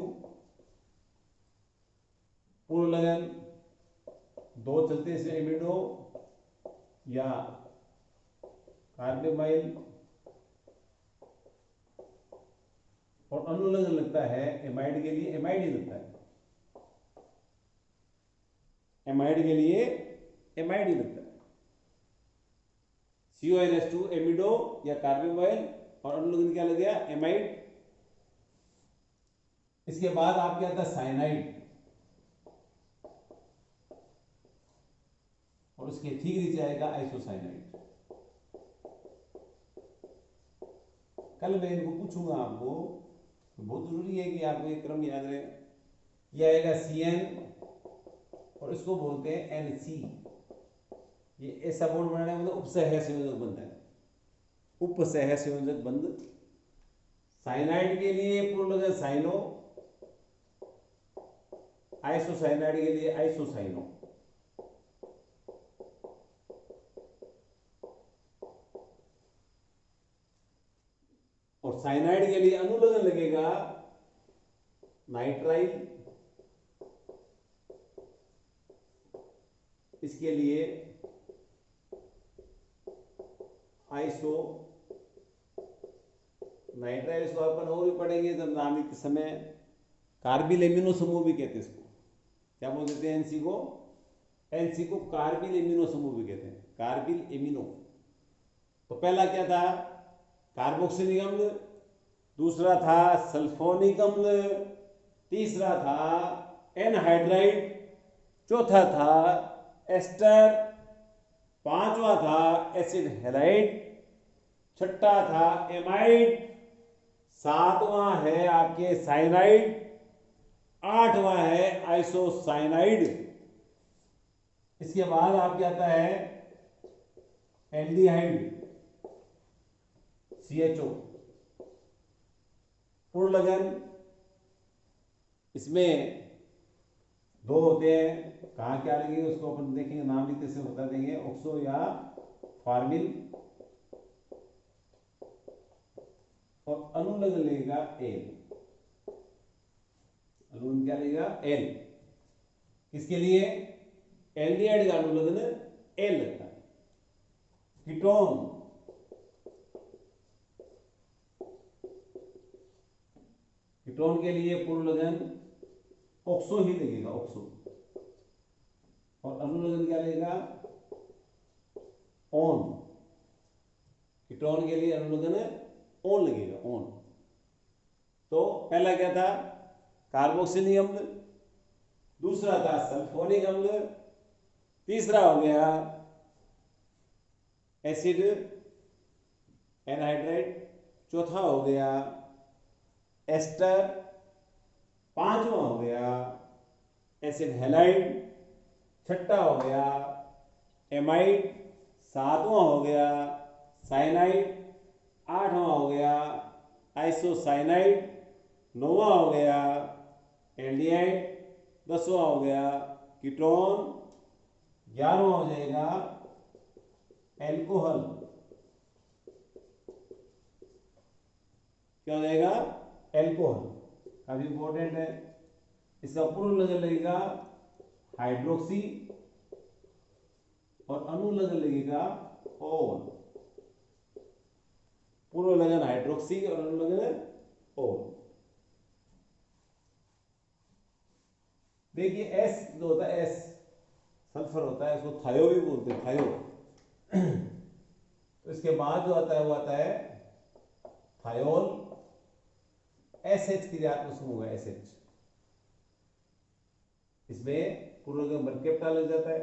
पूर्ण लगन, दो चलते हैं इसमें, एमिडो या कार्बेमाइल, और अनुलग्न लगता है एमाइड के लिए, एमाइड ही लगता है, एमाइड के लिए एमाइड ही लगता है। CONH2 एमिडो या कार्बेमाइल, और अनुलग्न क्या लग गया, एमाइड। इसके बाद आपके आता है साइनाइड, और उसके ठीक नीचे आएगा आइसोसाइनाइड। कल मैं इनको पूछूंगा आपको, तो बहुत जरूरी है कि आपको ये क्रम याद रहे। ये आएगा CN, और इसको बोलते हैं NC। ये ऐसा बॉन्ड बनाने का मतलब उपसह संयोजक बंध है, उपसह संयोजक बंध। साइनाइड के लिए पूर्ण लगन साइनो, आइसोसाइनाइड के लिए आइसोसाइनो। और साइनाइड के लिए अनुलग्न लगेगा नाइट्राइल, इसके लिए आइसो नाइट्राइल। इसको अपन और भी पढ़ेंगे जब नाम लिखते समय। कार्बिल एमिनो समूह भी कहते हैं इसको, क्या बोल देते हैं एनसी को, एनसी को कार्बिल एमिनो समूह भी कहते हैं, कार्बिल एमिनो। तो पहला क्या था, कार्बोक्सिलिक अम्ल, दूसरा था सल्फोनिक अम्ल, तीसरा था एनहाइड्राइड, चौथा था एस्टर, पांचवा था एसिड हैलाइड, छठा था एमाइड, सातवां है आपके साइनाइड, आठवां है आइसोसाइनाइड। इसके बाद आपके आता है एल्डिहाइड, CHO, पूर्ण लगन। इसमें दो होते हैं, कहाँ क्या लगेगा उसको अपन देखेंगे, नाम लिखते से बता देंगे, ऑक्सो या फार्मिल। और अनुलग्न लगेगा एल, अनुलग्न क्या लगेगा, एल। इसके लिए एल्डिहाइड का अनुलग्न एल लगता है। कीटोन, कीटोन के लिए पूर्ण लगन ऑक्सो ही लगेगा, ऑक्सो। और अनुलग्न क्या लगेगा, ऑन। कीटोन के लिए अनुलग्न ऑन लगेगा, ऑन। तो पहला क्या था, कार्बोक्सिलिक अम्ल, दूसरा था सल्फोनिक अम्ल, तीसरा हो गया एसिड एनहाइड्राइड, चौथा हो गया एस्टर, पांचवा हो गया एसिड हैलाइड, छठा हो गया एमाइड, सातवां हो गया साइनाइड, आठवां हो गया आइसोसाइनाइड, नौवां हो गया एल्डिहाइड, दसवां हो गया कीटोन, 11वां हो जाएगा एल्कोहल। क्या हो जाएगा, एल्कोहल। काफी इंपॉर्टेंट है। इसका पूर्ण लगन लगेगा हाइड्रोक्सी, और अनुलग्न लगेगा ओन। पूर्ण लगन हाइड्रोक्सी और अनुलग्न ओन। देखिए एस जो होता है, एस सल्फर होता है, उसको थायो भी बोलते हैं, थायो। तो इसके बाद जो आता है वो आता है थायोल, SH क्रियात्मक समूह है, SH। इसमें पूर्ण मरकेप्टा लग जाता है,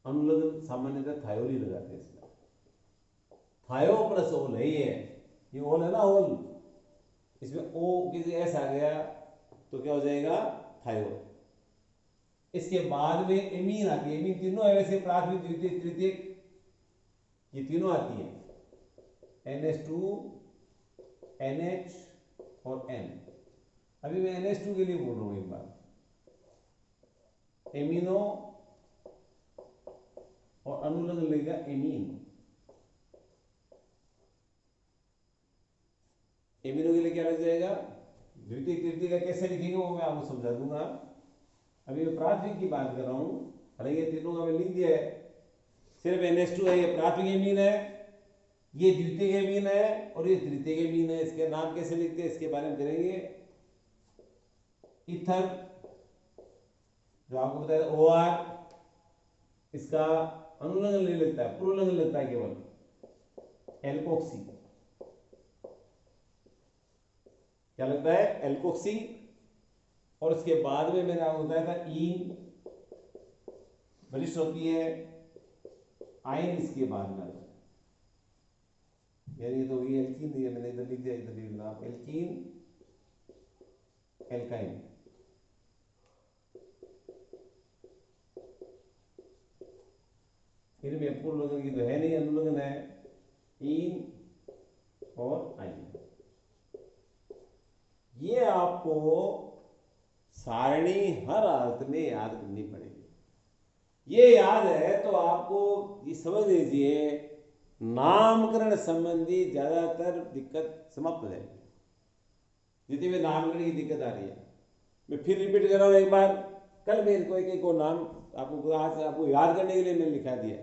अनुलग्न सामान्यतः थायोल ही लगाते हैं इसमें। थायो प्लस ओल है, ये ओल है ना, ओल, इसमें ओ किसी एस आ गया तो क्या हो जाएगा, थायोल। इसके बाद में एमीन आती है, एमीन तीनों है वैसे, प्राथमिक द्वितीयक तृतीयक, ये तीनों आती है, NH2 NH और N। अभी मैं NH2 के लिए बोल रहा हूं एक बार, एमिनो और अनुलग्न लगेगा एमीन। एमिनो के लिए क्या लग जाएगा, द्वितीय तृतीय का कैसे लिखेंगे वो मैं आपको समझा दूंगा। अभी मैं प्राथमिक की बात कर रहा हूं, हालांकि ये तीनों का मैं लिख दिया है। सिर्फ NH2 है, ये प्राथमिक एमीन है, ये द्वितीय एमीन है और ये तृतीय एमीन है। इसके नाम कैसे लिखते हैं इसके बारे में करेंगे। ईथर जो आपको बताया OR, इसका अनुलग्न नहीं लगता है, पुरोलग्न लगता है केवल एल्कोक्सी। क्या लगता है, एल्कोक्सी। और उसके बाद में मैंने आपको बताया था ईन वरिष्ठ होती है, आयन इसके बाद में आता है। यानी तो ये एल्कीन दिया मैंने, इधर लिख दिया, इधर लिख दिया आप एल्कीन एल्काइन। फिर भी पुरोलग्न की तो है नहीं, अनुलग्न है, ईन और आयन। ये आपको सारणी हर हालत में याद करनी पड़ेगी। ये याद है तो आपको ये समझ लीजिए नामकरण संबंधी ज्यादातर दिक्कत समाप्त हो जाएगी। जितनी भी नामकरण की दिक्कत आ रही है, मैं फिर रिपीट कर रहा हूं एक बार। कल मेरे को एक को नाम आपको आज आपको याद करने के लिए मैंने लिखा दिया,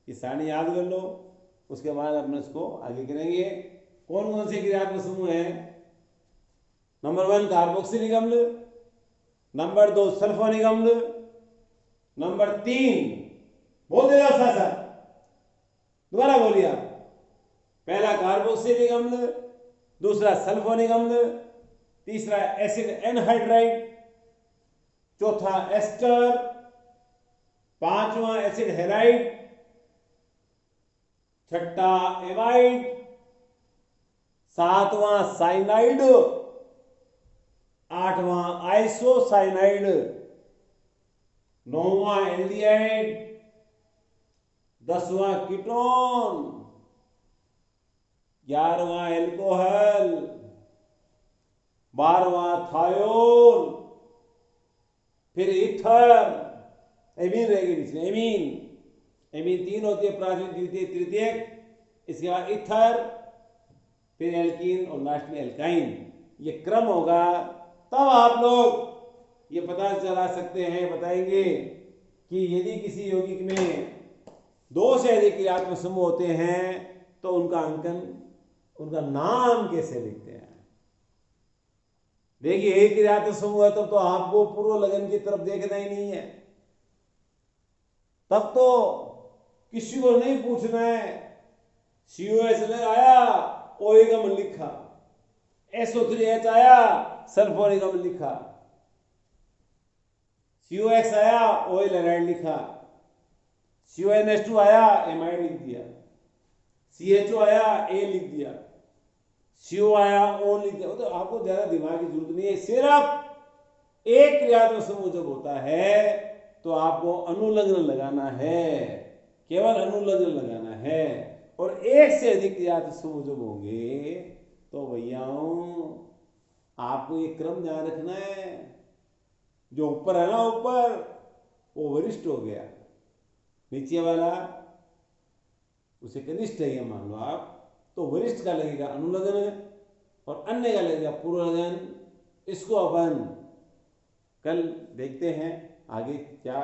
ये सारणी याद कर लो, उसके बाद अपने उसको आगे करेंगे। कौन कौन से क्रियात्मक समूह है। नंबर 1 कार्बोक्सिलिक अम्ल, नंबर 2 सल्फोनिक अम्ल, नंबर 3 बोल देगा साथ साथ, दोबारा बोलिए आप। पहला कार्बोक्सिलिक अम्ल, दूसरा सल्फोनिक अम्ल, तीसरा एसिड एनहाइड्राइड, चौथा एस्टर, पांचवा एसिड हेलाइड, छठा एमाइड, सातवां साइनाइड, आठवां आइसोसाइनाइड, नौवां एल्डिहाइड, 10वां कीटोन, 11वां एल्कोहल, 12वां थायोल, फिर ईथर, एमीन रहेगी बीच में, एमीन। एमीन 3 होती है, प्राथमिक द्वितीय तृतीय। इसके बाद ईथर, फिर एल्कीन और लास्ट में एल्काइन। ये क्रम होगा, तब आप लोग ये पता चला सकते हैं, बताएंगे कि यदि किसी यौगिक में 2 से अधिक क्रियात्मक समूह होते हैं तो उनका अंकन, उनका नाम कैसे लिखते हैं। देखिए एक क्रियात्मक समूह है तब तो आपको पुरोलग्न की तरफ देखना ही नहीं है, तब तो किसी को नहीं पूछना है। COS आया, OH अम्ल लिखा, SO3H आया, सल्फोनिक अम्ल लिखा, COX आया, OH हैलाइड लिखा, CONH2 आया, एमाइड लिख दिया, CHO आया, A लिख दिया, CO आया, O लिख दिया। तो आपको ज्यादा दिमाग की जरूरत नहीं है। सिर्फ एक क्रियात्मक समूह जब होता है तो आपको अनुलग्न लगाना है, केवल अनुलग्न लगाना है। और एक से अधिक क्रियात्मक समूह जब होंगे तो भैयाओं आपको ये क्रम ध्यान रखना है। जो ऊपर है ना, ऊपर वो वरिष्ठ हो गया, नीचे वाला उसे कनिष्ठ है, ये मान लो आप, तो वरिष्ठ का लगेगा अनुलग्न और अन्य का लगेगा पुरोलग्न। इसको अपन कल देखते हैं आगे क्या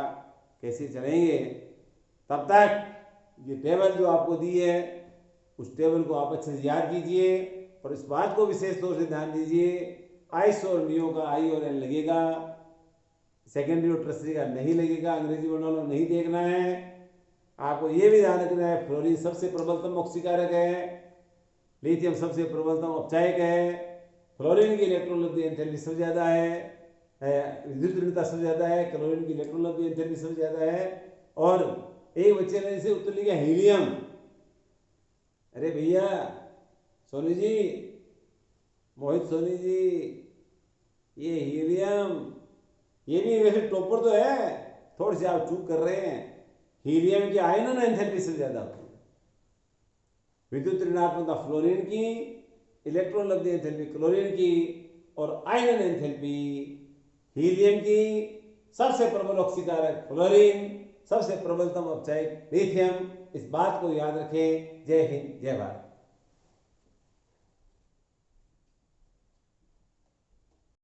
कैसे चलेंगे। तब तक ये टेबल जो आपको दी है उस टेबल को आप अच्छे से याद कीजिए और इस बात को विशेष तौर से ध्यान दीजिए, आइस और नियो का आई और एन लगेगा, सेकेंडरी और टर्सरी का नहीं लगेगा। अंग्रेजी वर्णों नहीं देखना है। आपको ये भी ध्यान रखना है फ्लोरीन सबसे प्रबलतम ऑक्सीकारक है, लिथियम सबसे प्रबलतम अपचायक है, फ्लोरीन की इलेक्ट्रोलब्धि एंथैल्पी सबसे ज्यादा है, विद्युत ऋणता सबसे ज्यादा है, क्लोरीन की इलेक्ट्रोलब्धि एंथैल्पी सबसे ज्यादा है। और एक बच्चे ने इसे उत्तर लिखा हीलियम। अरे भैया सोनी जी, मोहित सोनी जी, ये हीलियम, ये भी वैसे टॉपर तो है, थोड़ी सी आप चूक कर रहे हैं। हीलियम की आयनन एंथैल्पी सबसे ज्यादा होती है, विद्युत ऋणात्मकता फ्लोरीन की इलेक्ट्रॉन लब्ध एंथैल्पी क्लोरीन की, और आयनन एंथैल्पी हीलियम की, सबसे प्रबल ऑक्सीकारक फ्लोरीन, सबसे प्रबलतम अपचायक लिथियम। इस बात को याद रखें। जय हिंद, जय भारत।